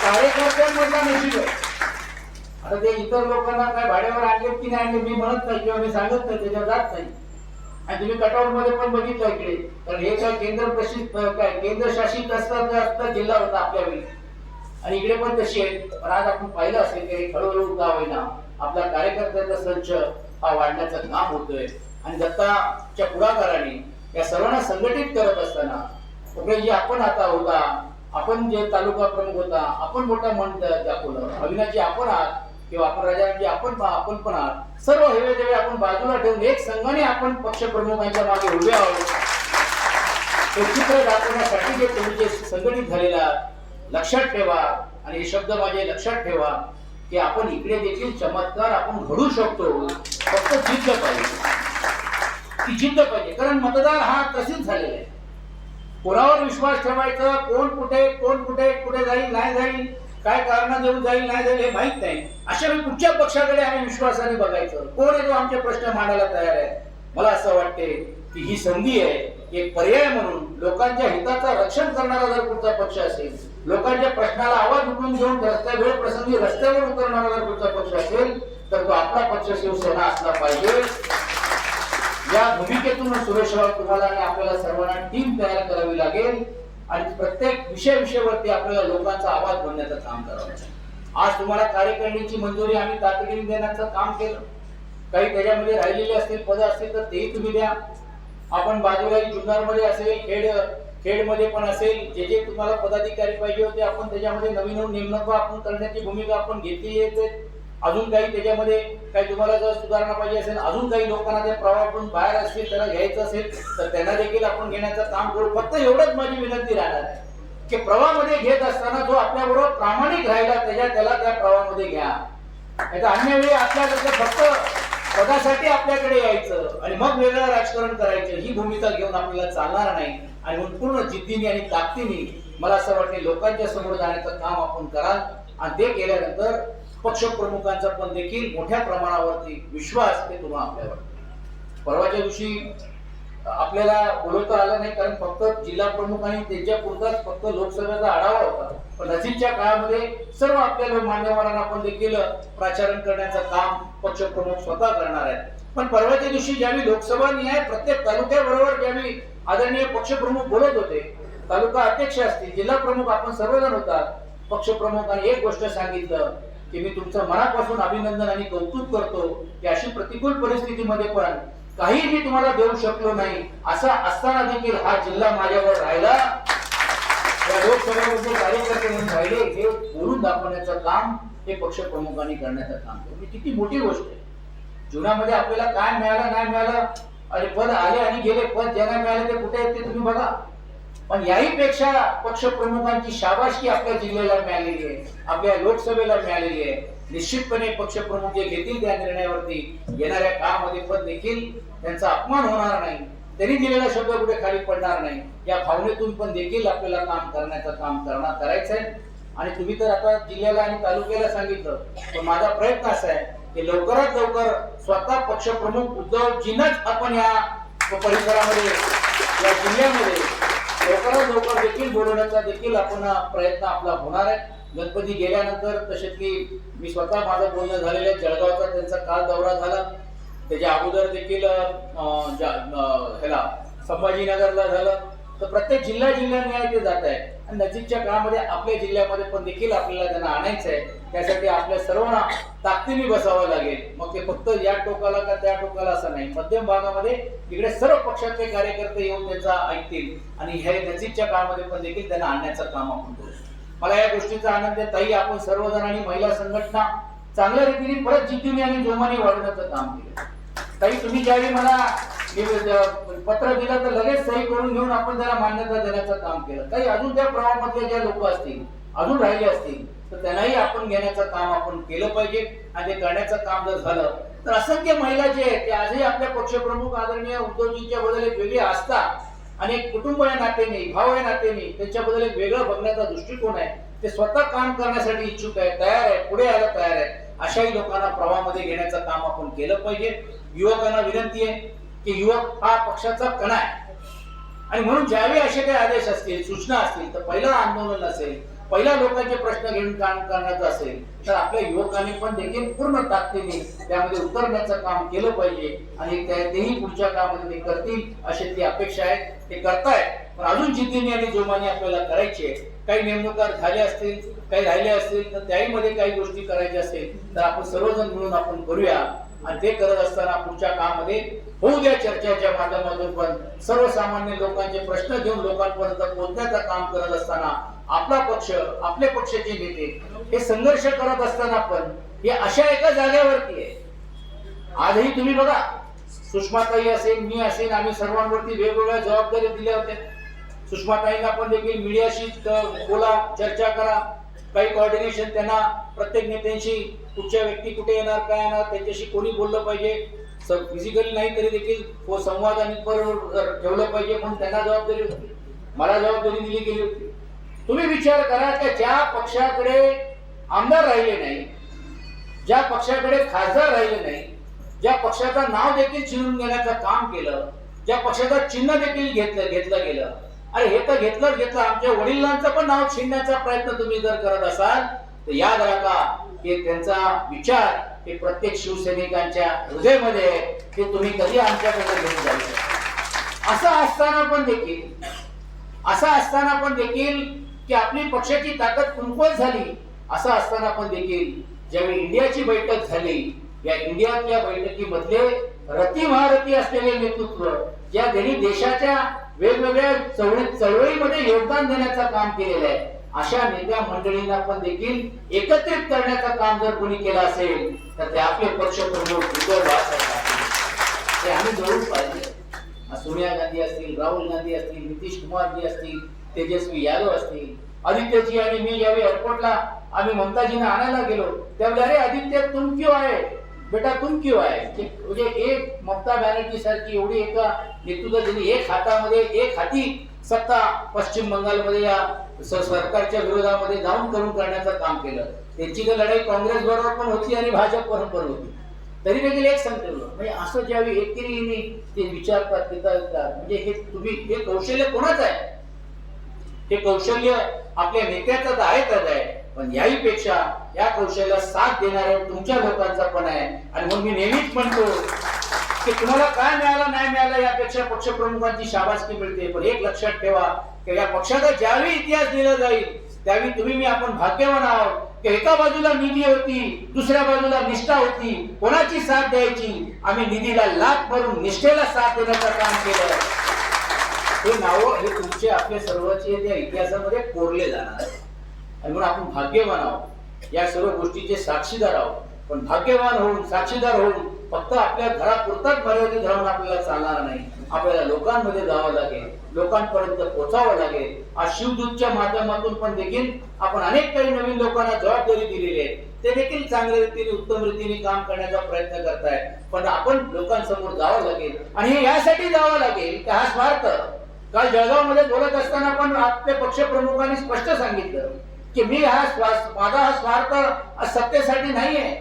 Speaker 1: कार्यकर्त्यांमधला नशीब आहे. आता ते इतर लोकांना काय भाड्यावर आणले की नाही आणले मी म्हणत नाही किंवा मी सांगत नाही, त्याच्यावर जात नाही. आणि तुम्ही कटआउट मध्ये पण बघितलं इकडे, कारण हे काय केंद्र शासित असता जिल्हा होता आपल्या वेळी आणि इकडे पण तशी आहे. पण आज आपण पाहिलं असेल की हळूहळू का होईना आपला कार्यकर्त्यांचा संच हा वाढण्याचं काम होतोय. आणि दत्ताच्या पुढाकाराने या सर्वांना संघटित करत असताना कुठे जे आपण आता होता, आपण जे तालुका प्रमुख होता, आपण मोठा मन दाखवलं, अविनाशजी आपण आहात किंवा आपण राजारामजी आपण पण आहात, सर्व हेवे देवे आपण बाजूला ठेवून एक संघाने आपण पक्ष प्रमुखांच्या मागे उभे आहोत. हे चित्र दाखवण्यासाठी जे तुम्ही जे संघटित झालेला लक्षात ठेवा आणि हे शब्द माझे लक्षात ठेवा की आपण इकडे देखील चमत्कार आपण घडू शकतो. फक्त जिद्द पाहिजे, ती जिद्द पाहिजे. कारण मतदार हा तसेच झालेला आहे. कोणावर विश्वास ठेवायचा, कोण कुठे जाईल नाही जाईल, काय कारण देऊन जाईल नाही जाईल हे माहित नाही. अशा मी कुठच्या पक्षाकडे आम्ही विश्वासाने बघायचं, कोण आहे जो आमचे प्रश्न मांडायला तयार आहे. मला असं वाटते की ही संधी आहे, एक पर्याय म्हणून लोकांच्या हिताचं रक्षण करणारा जर कुठचा पक्ष असेल, लोकांच्या प्रश्नाला आवाज उठवून घेऊन वेळ प्रसंगी रस्त्यावर उतरणारा जर कुठचा पक्ष असेल तर तो आपला पक्ष शिवसेना असला पाहिजे. या भूमिकेतून सुरेशराव तुम्हाला आणि आपल्याला सर्वांना टीम तयार करावी लागेल आणि प्रत्येक विषयावरती आपल्याला लोकांचा आवाज बनण्याचं काम करावं. आज तुम्हाला कार्यकारिणीची मंजुरी आम्ही तातडीने देण्याचं काम केलं. काही त्याच्यामध्ये राहिलेले असतील पद असतील तर तेही तुम्ही द्या. आपण बाजूला जुन्नरमध्ये असेल, खेडमध्ये पण असेल, जे जे तुम्हाला पदाधिकारी पाहिजे होते आपण त्याच्यामध्ये नवीन नेमणूक आपण करण्याची भूमिका आपण घेतली आहे. अजून काही त्याच्यामध्ये काही तुम्हाला जर सुधारणा पाहिजे असेल, अजून काही लोकांना त्या प्रवाहातून बाहेर असतील त्याला घ्यायचं असेल तर त्यांना देखील आपण घेण्याचं काम करू. फक्त एवढंच माझी विनंती राहणार आहे की प्रवाहामध्ये घेत असताना जो आपल्याबरोबर प्रामाणिक राहिला त्याला त्या प्रवाहामध्ये घ्या. नाहीतर अन्य वेळी आपल्याकडे फक्त पदासाठी आपल्याकडे यायचं आणि मग वेगळं राजकारण करायचं ही भूमिका घेऊन आपल्याला चालणार नाही. आणि म्हणून पूर्ण जिद्दीने आणि ताकदीने मला असं वाटते लोकांच्या समोर जाण्याचं काम आपण कराल आणि ते केल्यानंतर पक्षप्रमुखांचा पण देखील मोठ्या प्रमाणावरती विश्वास ते तुम्हाला आपल्यावर. परवाच्या दिवशी आपल्याला बोलवता आलं नाही कारण फक्त जिल्हा प्रमुख आणि त्यांच्या पुरताच फक्त लोकसभेचा आढावा होता. पण नजीकच्या काळामध्ये सर्व आपल्या मान्यवरांना आपण देखील प्राचारण करण्याचं काम पक्षप्रमुख स्वतः करणार आहेत. पण परवाच्या दिवशी ज्यावेळी लोकसभा निहाय प्रत्येक तालुक्याबरोबर ज्यावेळी आदरणीय पक्षप्रमुख बोलत होते, तालुका अध्यक्ष असतील, जिल्हा प्रमुख आपण सर्वजण होतात, पक्षप्रमुखांनी एक गोष्ट सांगितलं की मी तुमचं मनापासून अभिनंदन आणि कौतुक करतो की अशी प्रतिकूल परिस्थितीमध्ये पण काही मी तुम्हाला देऊ शकलो नाही असं असताना देखील हा जिल्हा माझ्यावर राहिला. या लोकसभेमध्ये कार्यकर्ते म्हणून राहिले हे बोलून दाखवण्याचं काम हे पक्षप्रमुखांनी करण्याचं काम केलं. किती मोठी गोष्ट आहे. जीवनामध्ये आपल्याला काय मिळालं नाही मिळालं आणि पद आले आणि गेले, पद ज्यांना मिळाले ते कुठे आहेत ते तुम्ही बघा. पण याही पेक्षा पक्षप्रमुखांची शाबासकी आपल्या जिल्ह्याला मिळालेली आहे, आपल्या लोकसभेला मिळालेली आहे. निश्चितपणे पक्षप्रमुख जे घेतील त्या निर्णयावरती येणाऱ्या काळामध्ये पण देखील त्यांचा अपमान होणार नाही, त्यांनी दिलेला शब्द कुठे खाली पडणार नाही या भावनेतून पण देखील आपल्याला काम करण्याचं काम करायचंय. आणि तुम्ही तर आता जिल्ह्याला आणि तालुक्याला सांगितलं, पण माझा प्रयत्न असा आहे की लवकरात लवकर स्वतः पक्षप्रमुख उद्धवजींनाच आपण या परिसरामध्ये या जिल्ह्यामध्ये लवकरात लवकर देखील बोलवण्याचा देखील आपण प्रयत्न आपला होणार आहे. गणपती गेल्यानंतर तसे की मी स्वतः माझं बोलणं झालेलं आहे, जळगावचा त्यांचा काल दौरा झाला, त्याच्या अगोदर देखील संभाजीनगरला झालं. तर प्रत्येक जिल्ह्याने ते जात आहे आणि नजीकच्या काळामध्ये आपल्या जिल्ह्यामध्ये पण देखील आपल्याला त्यांना आणायचं आहे. त्यासाठी आपल्या सर्वांना ताकदीने बसावं लागेल. मग ते फक्त या टोकाला का त्या टोकाला असं नाही, मध्यम भागामध्ये इकडे सर्व पक्षाचे कार्यकर्ते येऊन त्यांचा ऐकतील आणि हे नजीकच्या काळामध्ये पण देखील त्यांना आणण्याचं काम आपण करू. मला या गोष्टीचा आनंद आहे. ताई आपण सर्वजण आणि महिला संघटना चांगल्या रीतीने परत जिद्दीने आणि जोमाने वाढवण्याचं काम केलं. ताई तुम्ही ज्यावेळी मला पत्र दिलं तर लगेच सही करून घेऊन आपण त्याला मान्यता देण्याचं काम केलं. काही अजून त्या प्रवाहामध्ये ज्या लोक असतील, अजून राहिले असतील तर त्यांनाही आपण घेण्याचं काम आपण केलं पाहिजे. आणि ते करण्याचं काम जर झालं तर असंख्य महिला जे आहेत ते आजही आपल्या पक्षप्रमुख आदरणीय उद्धवजींच्या बद्दल एक वेगळी आस्था आणि एक कुटुंब या नात्याने, भाव या नात्याने त्यांच्याबद्दल एक वेगळं बघण्याचा दृष्टिकोन आहे. ते स्वतः काम करण्यासाठी इच्छुक आहे, तयार आहे, पुढे यायला तयार आहे. अशाही लोकांना प्रवाहामध्ये घेण्याचं काम आपण केलं पाहिजे. युवकांना विनंती आहे की युवक हा पक्षाचा कणा आहे आणि म्हणून ज्यावेळी असे काही आदेश असतील, सूचना असतील तर पहिलं आंदोलन असेल, पहिला लोकांचे प्रश्न घेऊन काम करण्याचं असेल तर आपल्या युवकांनी पण देखील पूर्ण ताकदीने त्यामध्ये उतरण्याचं काम केलं पाहिजे. आणि तेही पुढच्या काळामध्ये ते करतील अशी ती अपेक्षा आहे. ते करतायत पण अजून जिद्दीने आणि जोमाने आपल्याला करायची आहे. काही नेमणुका झाल्या असतील, काही राहिले असतील तर त्याही मध्ये काही गोष्टी करायच्या असतील तर आपण सर्वजण मिळून आपण करूया. आणि ते करत असताना पुढच्या काळामध्ये होऊ द्या चर्चेच्या माध्यमातून पण सर्वसामान्य लोकांचे प्रश्न घेऊन लोकांपर्यंत पोहोचण्याचं काम करत असताना आपला पक्ष, आपले पक्षाचे नेते हे संघर्ष करत असताना पण हे अशा एका जागेवरती आहे. आजही तुम्ही बघा, सुषमाताई असेल, मी असेल, आम्ही सर्वांवरती वेगवेगळ्या जबाबदारी दिल्या होत्या. सुषमाताईंना पण देखील मीडियाशी बोला, चर्चा करा, काही कोऑर्डिनेशन त्यांना प्रत्येक नेत्यांशी कुठच्या व्यक्ती कुठे येणार, काय येणार, त्यांच्याशी कोणी बोललं पाहिजे, फिजिकली नाही तरी देखील संवाद आणि ठेवलं पाहिजे म्हणून त्यांना जबाबदारी होती. मला जबाबदारी दिली गेली होती. तुम्ही विचार करा की ज्या पक्षाकडे आमदार राहिले नाही, ज्या पक्षाकडे खासदार राहिले नाही, ज्या पक्षाचं नाव देखील चिरून घेण्याचं काम केलं ज्या पक्षाचं चिन्ह देखील घेतलं गेलं, अरे हे तर घेतलं आमच्या वडिलांचं पण नाव छीनण्याचा प्रयत्न तुम्ही जर करत असाल तर याद राखा की त्यांचा विचार हे प्रत्येक शिवसैनिकांच्या हृदयामध्ये आहे, ते तुम्ही कधी आमच्याकडे घेऊन जायचं. असं असताना पण देखील की आपली पक्षाची ताकद कमकुवत झाली, असं असताना पण देखील ज्यावेळी इंडियाची बैठक झाली, या इंडियाच्या बैठकीमधले रती महारथी असलेले नेतृत्व, ज्या त्यांनी देशाच्या वेगवेगळ्या चळवळीमध्ये योगदान देण्याचं काम केलेलं आहे, अशा नेत्या मंडळींना पण देखील एकत्रित करण्याचं काम जर कोणी केलं असेल तर ते आपले पक्ष प्रमुख ते आम्ही जरूर पाहिजे. सोनिया गांधी असतील, राहुल गांधी असतील, नितीश कुमारजी असतील, तेजस्वी यादव असतील, आदित्यजी आणि मी ज्यावेळी एअरपोर्टला आम्ही ममताजींना आणायला गेलो त्यावेळी अरे आदित्य तुम क्यों आए बेटा, तुम क्यों आए. म्हणजे एक ममता बॅनर्जी सारखी एवढी एका नेतृत्व ज्यांनी एक हाती सत्ता पश्चिम बंगालमध्ये या सरकारच्या विरोधामध्ये जाऊन करून करण्याचं काम केलं. त्यांची तर लढाई काँग्रेस बरोबर पण होती आणि भाजप बरोबर पण होती, तरी देखील एक संकल्प म्हणजे असं ज्यावेळी एकेरीने ते विचारतात म्हणजे हे कौशल्य कोणाचं आहे? हे कौशल्य आपल्या नेत्याचं तर आहे, पण याही पेक्षा या कौशल्याला साथ देणाऱ्या तुमच्या लोकांचा पण आहे. आणि म्हणून मी नेहमीच म्हणतो की तुम्हाला काय मिळालं नाही मिळालं यापेक्षा पक्षप्रमुखांची शाबासकी मिळते, पण एक लक्षात ठेवा की या पक्षाचा ज्यावेळी इतिहास लिहिला जाईल त्यावेळी तुम्ही आपण भाग्यवान आहोत की एका बाजूला निधी होती, दुसऱ्या बाजूला निष्ठा होती. कोणाची साथ द्यायची? आम्ही निधीला लाथ भरून निष्ठेला साथ देण्याचं काम केलं. हे नाव हे तुमचे आपले सर्वचे त्या इतिहासामध्ये कोरले जाणार आहे. आणि म्हणून आपण भाग्यवान आहोत, या सर्व गोष्टीचे साक्षीदार आहोत. पण भाग्यवान होऊन साक्षीदार होऊन फक्त आपल्या घरापुरताच मर्यादित राहून आपल्याला चालणार नाही. आपल्याला लोकांमध्ये जावं लागेल, लोकांपर्यंत पोहोचावं लागेल. आज शिवदूतच्या माध्यमातून पण देखील आपण अनेक काही नवीन लोकांना जबाबदारी दिलेली आहे, ते देखील चांगल्या रीतीने उत्तम रीतीने काम करण्याचा प्रयत्न करतायत. पण आपण लोकांसमोर जावं लागेल आणि हे यासाठी जावं लागेल की हा स्वार्थ. काल जळगावमध्ये बोलत असताना पण आपल्या पक्षप्रमुखांनी स्पष्ट सांगितलं की माझा हा स्वार्थ सत्तेसाठी नाहीये,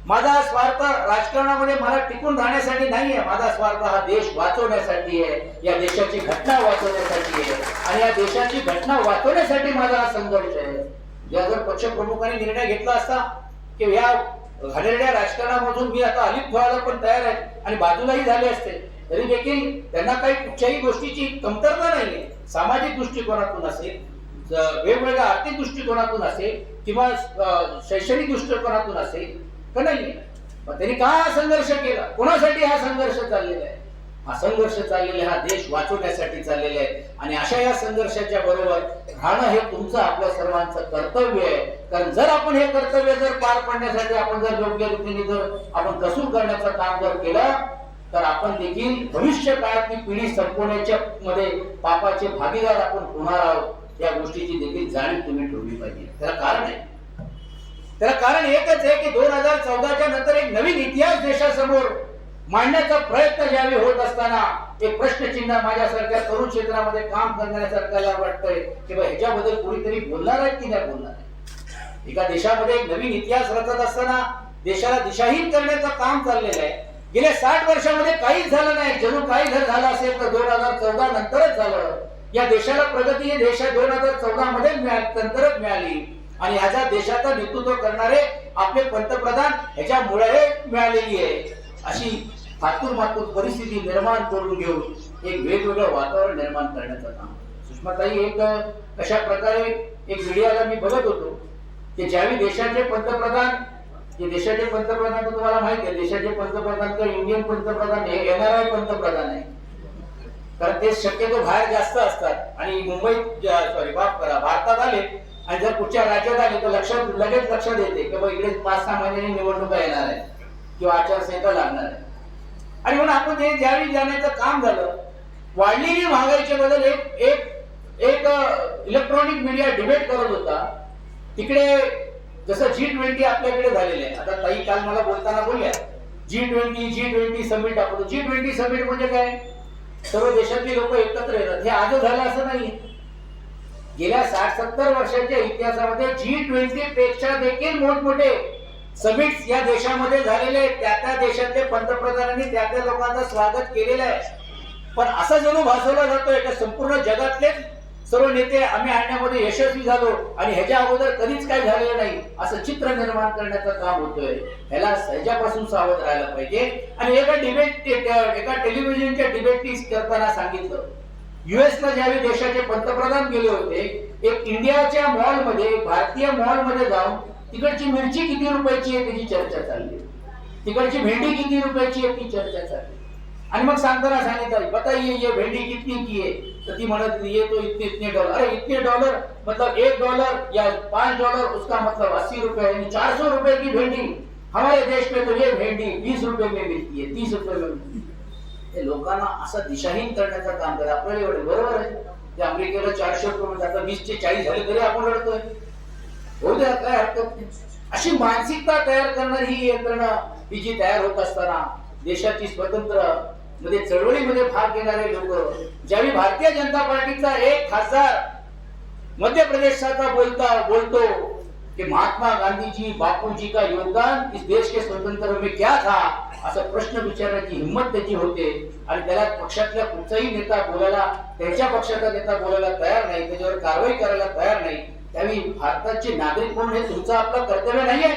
Speaker 1: माझा हा स्वार्थ राजकारणामध्ये मला टिकून राहण्यासाठी नाहीये, माझा स्वार्थ हा देश वाचवण्यासाठी आहे, या देशाची घटना वाचवण्यासाठी आहे आणि या देशाची घटना वाचवण्यासाठी माझा हा संघर्ष आहे. या जर पक्षप्रमुखांनी निर्णय घेतला असता की या घाणेरड्या राजकारणामधून मी आता अलिप्त व्हायला पण तयार आहे आणि बाजूलाही झाले असते, तरी देखील त्यांना काही कुठच्याही गोष्टीची कमतरता नाहीये. सामाजिक दृष्टिकोनातून असेल, वेगवेगळ्या आर्थिक दृष्टिकोनातून असेल किंवा शैक्षणिक दृष्टिकोनातून असेल का नाही. त्यांनी का हा संघर्ष केला? कोणासाठी हा संघर्ष चाललेला आहे? हा संघर्ष चाललेला हा देश वाचवण्यासाठी चाललेला आहे. आणि अशा या संघर्षाच्या बरोबर राहणं हे तुमचं आपल्या सर्वांचं कर्तव्य आहे. कारण जर आपण हे कर्तव्य जर पार पाडण्यासाठी आपण जर योग्य रीतीने जर आपण कसूर करण्याचं काम जर केलं तर आपण देखील भविष्य काळातली पिढी संपवण्याच्या मध्ये पापाचे भागीदार आपण होणार आहोत. या गोष्टीची देखील जाणीव तुम्ही ठेवली पाहिजे. त्याला कारण एकच आहे की 2014च्या नंतर एक नवीन इतिहास देशासमोर मांडण्याचा प्रयत्न ज्यावेळी होत असताना एक प्रश्नचिन्ह माझ्यासारख्या तरुण क्षेत्रामध्ये काम करणाऱ्या सरकारला वाटतंय की ह्याच्याबद्दल कोणीतरी बोलणार आहे की नाही बोलणार आहे. एका देशामध्ये एक नवीन इतिहास रचत असताना देशाला दिशाहीन करण्याचं काम चाललेलं आहे. गेल्या 60 वर्षामध्ये काहीच झालं नाही. जरूर काही जर झालं असेल तर 2014 नंतरच झालं. या देशाला प्रगती 2014 मध्ये नंतरच मिळाली आणि ह्याच्या देशाचं नेतृत्व करणारे आपले पंतप्रधान ह्याच्यामुळे मिळालेली आहे. अशी मातूर परिस्थिती निर्माण करून घेऊन एक वेगवेगळं वातावरण निर्माण करण्याचं काम. सुषमाताई, एक अशा प्रकारे एक मीडियाला मी बघत होतो की ज्यावेळी देशाचे पंतप्रधान तुम्हाला माहिती आहे, देशाचे पंतप्रधान तर इंडियन पंतप्रधान हे NRI पंतप्रधान आहे. कारण ते शक्यतो बाहेर जास्त असतात आणि मुंबईत भारतात आले आणि जर कुठच्या राज्यात आले तर लगेच लक्षात येते की इकडे 5-6 महिन्यांनी निवडणुका येणार आहे किंवा आचारसंहिता लागणार आहे. आणि म्हणून आपण ते ज्यावेळी जाण्याचं काम झालं, वाढलेली महागाईच्या बद्दल एक इलेक्ट्रॉनिक मीडिया डिबेट करत होता. तिकडे जसं G20 आपल्याकडे झालेलं आहे. आता ताई काल मला बोलताना बोलल्या G20 समिट दाखवतो. G20 समिट म्हणजे काय? सर्व देशातली लोक एकत्र येतात. हे आज झालं असं नाही. गेल्या 60-70 वर्षाच्या इतिहासामध्ये G20 पेक्षा देखील मोठमोठे समिट्स या देशामध्ये झालेले आहेत. त्या देशातले पंतप्रधानांनी त्या लोकांचं स्वागत केलेलं आहे. पण असा जणू भासवला जातोय की संपूर्ण जगातले सर्व नेते आम्ही आणण्यामध्ये यशस्वी झालो आणि ह्याच्या अगोदर कधीच काही झालेलं नाही असं चित्र निर्माण करण्याचं काम होतोय. ह्याला ह्याच्यापासून सावध राहायला पाहिजे. आणि एका टेलिव्हिजनच्या डिबेटनी करताना सांगितलं, युएसला ज्यावेळी देशाचे पंतप्रधान गेले होते, एक इंडियाच्या मॉलमध्ये, भारतीय मॉलमध्ये जाऊन तिकडची मिरची किती रुपयाची आहे त्याची चर्चा चालली, तिकडची भेंडी किती रुपयाची आहे ती चर्चा चालली. आणि मग सांगताना सांगितलं, बताइए ये भेंडी कितनी की है, तो ती म्हणत ये तो इतने इतने डॉलर. अरे इतने डॉलर मतलब $1 या $5, उसका मतलब 80 रुपए, यानी 400 रुपए की भेंडी. हमारे देश में तो ये भेंडी 20 रुपए में मिलती है, 30 रुपए में मिलती है. हे लोकांना असं दिशाहीन करण्याचं काम करत. आपल्याला एवढे बरोबर आहे ते अमेरिकेला 400 रुपये, आता 20 चे 40 झाले तरी आपण रडतोय. होऊ द्या, काय हरकत नाही. अशी मानसिकता तयार करणारी ही यंत्रणा ही जी तयार होत असताना देशाची स्वतंत्र मध्ये चळवळीमध्ये भाग घेणारे लोक, ज्यावेळी भारतीय जनता पार्टीचा एक खासदार मध्य प्रदेशाचा बोलतो कि महात्मा गांधी जी, बापू जी का योगदान इस देश के स्वतंत्र में क्या था, असा प्रश्न विचारण्याची हिंमत त्याची होते. आणि त्याला पक्षातला कुठचाही नेता बोलायला, त्यांच्या पक्षाचा नेता बोलायला तयार नाही, त्याच्यावर कारवाई करायला तयार नाही. त्यावेळी भारताचे नागरिक म्हणून हे तुमचं आपलं कर्तव्य नाहीये.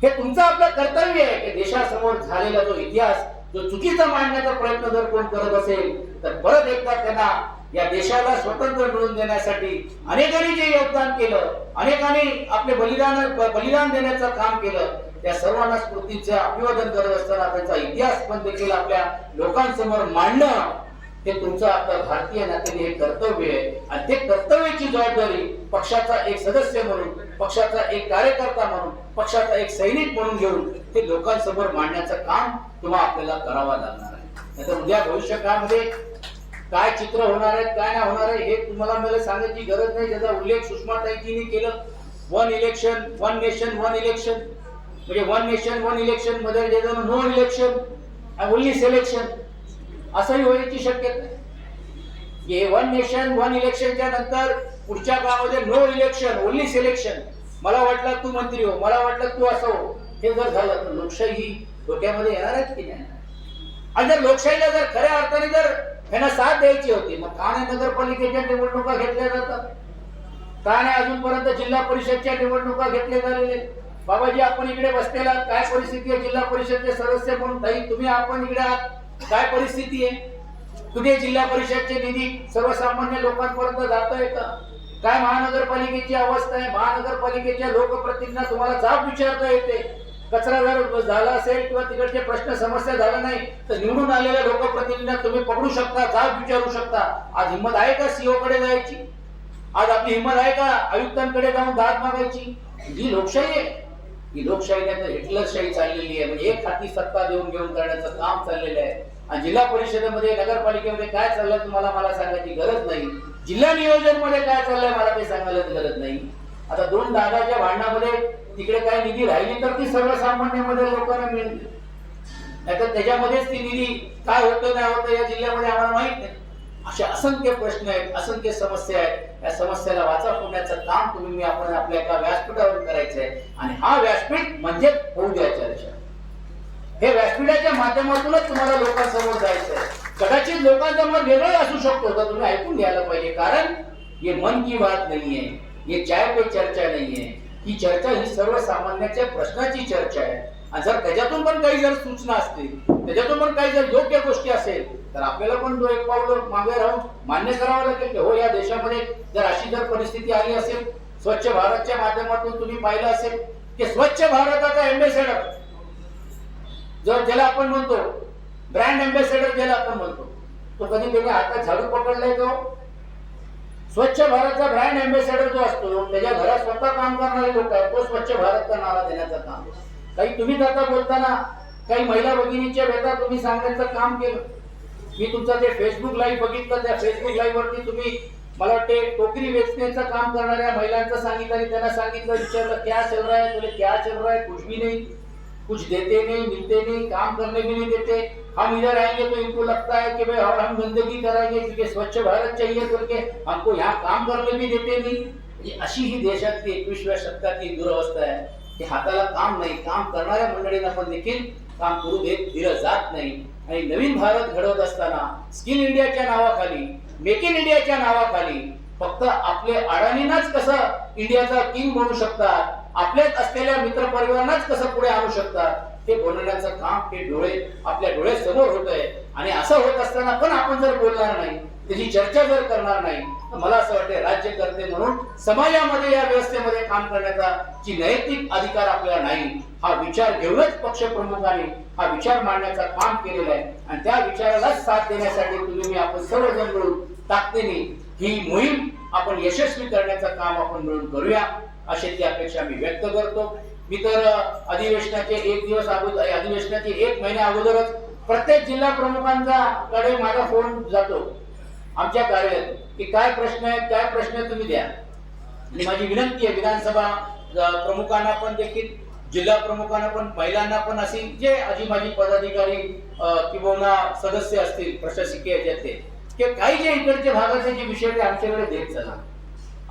Speaker 1: हे तुमचं आपलं कर्तव्य आहे की देशासमोर झालेला जो इतिहास जो चुकीचा मांडण्याचा प्रयत्न जर कोण करत असेल तर परत एकदा त्यांना या देशाला स्वतंत्र मिळवून देण्यासाठी अनेकांनी जे योगदान केलं, अनेकांनी आपले बलिदान देण्याचं काम केलं, त्या सर्वांना स्मृतीचे अभिवादन करत असताना त्यांचा इतिहास पण देखील आपल्या लोकांसमोर मांडणं हे तुमचं आपलं भारतीय नात्याने हे कर्तव्य आहे. आणि ते कर्तव्याची जबाबदारी पक्षाचा एक सदस्य म्हणून, पक्षाचा एक कार्यकर्ता म्हणून, पक्षाचा एक सैनिक म्हणून घेऊन ते लोकांसमोर मांडण्याचं काम तुम्हाला आपल्याला करावं लागणार आहे. नाहीतर उद्या भविष्यकाळामध्ये काय चित्र होणार आहे, काय नाही होणार आहे हे तुम्हाला मला सांगायची गरज नाही. त्याचा उल्लेख सुषमाताईजींनी केलं. 1 इलेक्शन 1 नेशन 1 इलेक्शन, म्हणजे 1 नेशन 1 इलेक्शन मध्ये ज्याचं नो इलेक्शन ओनली सिलेक्शन असंही होण्याची शक्यता आहे. 1 नेशन 1 इलेक्शनच्या नंतर पुढच्या काळामध्ये नो इलेक्शन ओनली सिलेक्शन, मला वाटलं तू मंत्री हो, मला वाटलं तू असं हो, हे जर झालं तर लोकशाही डोक्यामध्ये येणार आहे की नाही. आणि जर लोकशाहीला जर खऱ्या अर्थाने जर यांना साथ द्यायची होती, मग का नाही नगरपालिकेच्या निवडणुका घेतल्या जातात, का नाही अजूनपर्यंत जिल्हा परिषदच्या निवडणुका घेतल्या झालेल्या. बाबाजी आपण इकडे बसलेला, काय परिस्थिती आहे जिल्हा परिषदचे सदस्य म्हणून, ताई तुम्ही आपण इकडे आहात, काय परिस्थिती आहे, कुठे जिल्हा परिषदचे निधी सर्वसामान्य लोकांपर्यंत जातोय का, काय महानगरपालिकेची अवस्था आहे, महानगरपालिकेच्या लोकप्रतिनिधींना तुम्हाला जाब विचारता येते, कचरा जर झाला असेल किंवा तिकडचे प्रश्न समस्या झाला नाही तर निवडून आलेल्या लोकप्रतिनिधींना तुम्ही पकडू शकता, जाब विचारू शकता. आज हिंमत आहे का सीओ कडे जायची, आज आपली हिंमत आहे का आयुक्तांकडे जाऊन दाद मागायची. ही लोकशाही आहे, ही लोकशाही नाही तर हिटलरशाही चाललेली आहे. म्हणजे एक हाती सत्ता देऊन घेऊन करण्याचं काम चाललेलं आहे. आणि जिल्हा परिषदेमध्ये नगरपालिकेमध्ये काय चाललंय तुम्हाला मला सांगायची गरज नाही, जिल्हा नियोजन मध्ये काय चाललंय मला ते सांगायला गरज नाही. आता 2 दादाच्या भांडणामध्ये तिकडे काय निधी राहिली तर ती सर्वसामान्य मध्ये लोकांना मिळेल, नाहीतर त्याच्यामध्येच ती निधी काय होतं नाही होतं या जिल्ह्यामध्ये आम्हाला माहित नाही. असे असंख्य प्रश्न आहेत, असंख्य समस्या आहेत. या समस्याला वाचा फोडण्याचं काम तुम्ही आपण आपल्या एका व्यासपीठावर करायचं आहे. आणि हा व्यासपीठ म्हणजे होऊ द्या चर्चा. हे व्यासपीठाच्या माध्यमातूनच तुम्हाला लोकांसमोर जायचं आहे. कदाचित लोकांचा मत वेगळं असू शकतो तर तुम्ही ऐकून घ्यायला पाहिजे, कारण ये मन की बात नाहीये, ये चाय पे चर्चा नाहीये. ही चर्चा ही सर्वसामान्याच्या प्रश्नाची चर्चा आहे. आणि जर त्याच्यातून पण काही जर सूचना असतील, त्याच्यातून पण काही जर योग्य गोष्टी असेल तर आपल्याला पण तो एक पाऊल मागे राहून मान्य करावं लागेल की हो या देशामध्ये जर अशी जर परिस्थिती आली असेल. स्वच्छ भारतच्या माध्यमातून तुम्ही पाहिलं असेल की स्वच्छ भारताचा एम्बेसेडर ज्याला आपण म्हणतो ब्रँड एम्बेसेडर ज्याला आपण म्हणतो, तो कधी त्याच्या हातात झाडू पकडलाय तो स्वच्छ भारतचा ब्रँड एम्बेसेडर जो असतो त्याच्या घरात स्वतः काम करणारे लोक आहेत, तो स्वच्छ भारतचा नारा देण्याचं काम. काही तुम्ही आता बोलताना काही महिला भगिनीच्या व्यथा तुम्ही सांगण्याचं काम केलं. मी तुमचा ते फेसबुक लाईव्ह बघितलं, त्या फेसबुक लाईव्ह वरती तुम्ही मला वाटते टोकरी वेचण्याचं काम करणाऱ्या महिलांचं सांगितलं आणि त्यांना सांगितलं, विचारलं क्या चल रहा है, बोले क्या चल रहा है, कुछ भी नहीं, कुछ देते नहीं, मिलते नहीं, काम करने भी नहीं देते. हम इधर आएंगे तो इनको लगता है कि भाई और हम गंदगी कराएंगे क्योंकि स्वच्छ भारत चाहिए करके हमको यहाँ काम करने भी देते नहीं. अशी ही देशातली 21व्या शतकातली दुरवस्था आहे की हाताला काम नाही, काम करणाऱ्या मंडळींना पण देखील काम करू दिलं जात नाही. आणि नवीन भारत घडवत असताना स्किल इंडियाच्या नावाखाली, मेक इन इंडियाच्या नावाखाली फक्त आपले अडाणींनाच कसं इंडियाचा किंग बनवू शकतात, आपल्यात असलेल्या मित्र परिवारांनाच कसं पुढे आणू शकतात, हे बनवण्याचं काम हे आपल्या डोळ्यासमोर होत आहे. आणि असं होत असताना पण आपण जर बोलणार नाही, त्याची चर्चा जर करणार नाही, तर मला असं वाटतं राज्यकर्ते म्हणून समाजामध्ये या व्यवस्थेमध्ये काम करण्याचा जी नैतिक अधिकार आपल्याला नाही, हा विचार घेऊनच पक्षप्रमुखांनी हा विचार मांडण्याचं काम केलेलं आहे. आणि त्या विचारालाच साथ देण्यासाठी तुम्ही मी आपण सर्वजण मिळून ताकदीने ही मोहीम आपण यशस्वी करण्याचं काम आपण मिळून करूया, अशी ती अपेक्षा मी व्यक्त करतो. मी तर अधिवेशनाचे एक दिवस अगोदर, अधिवेशनाचे एक महिन्या अगोदरच प्रत्येक जिल्हा प्रमुखांचा कडे माझा फोन जातो आमच्या कार्यालयात की काय प्रश्न आहेत तुम्ही द्या. आणि माझी विनंती आहे विधानसभा प्रमुखांना पण देखील, जिल्हा प्रमुखांना पण, महिलांना पण, अशी जे माझी पदाधिकारी किंवा सदस्य असतील प्रशासकीय याच्यातले, की काही जे इकडचे भागाचे जे विषय ते आमच्याकडे देत चला.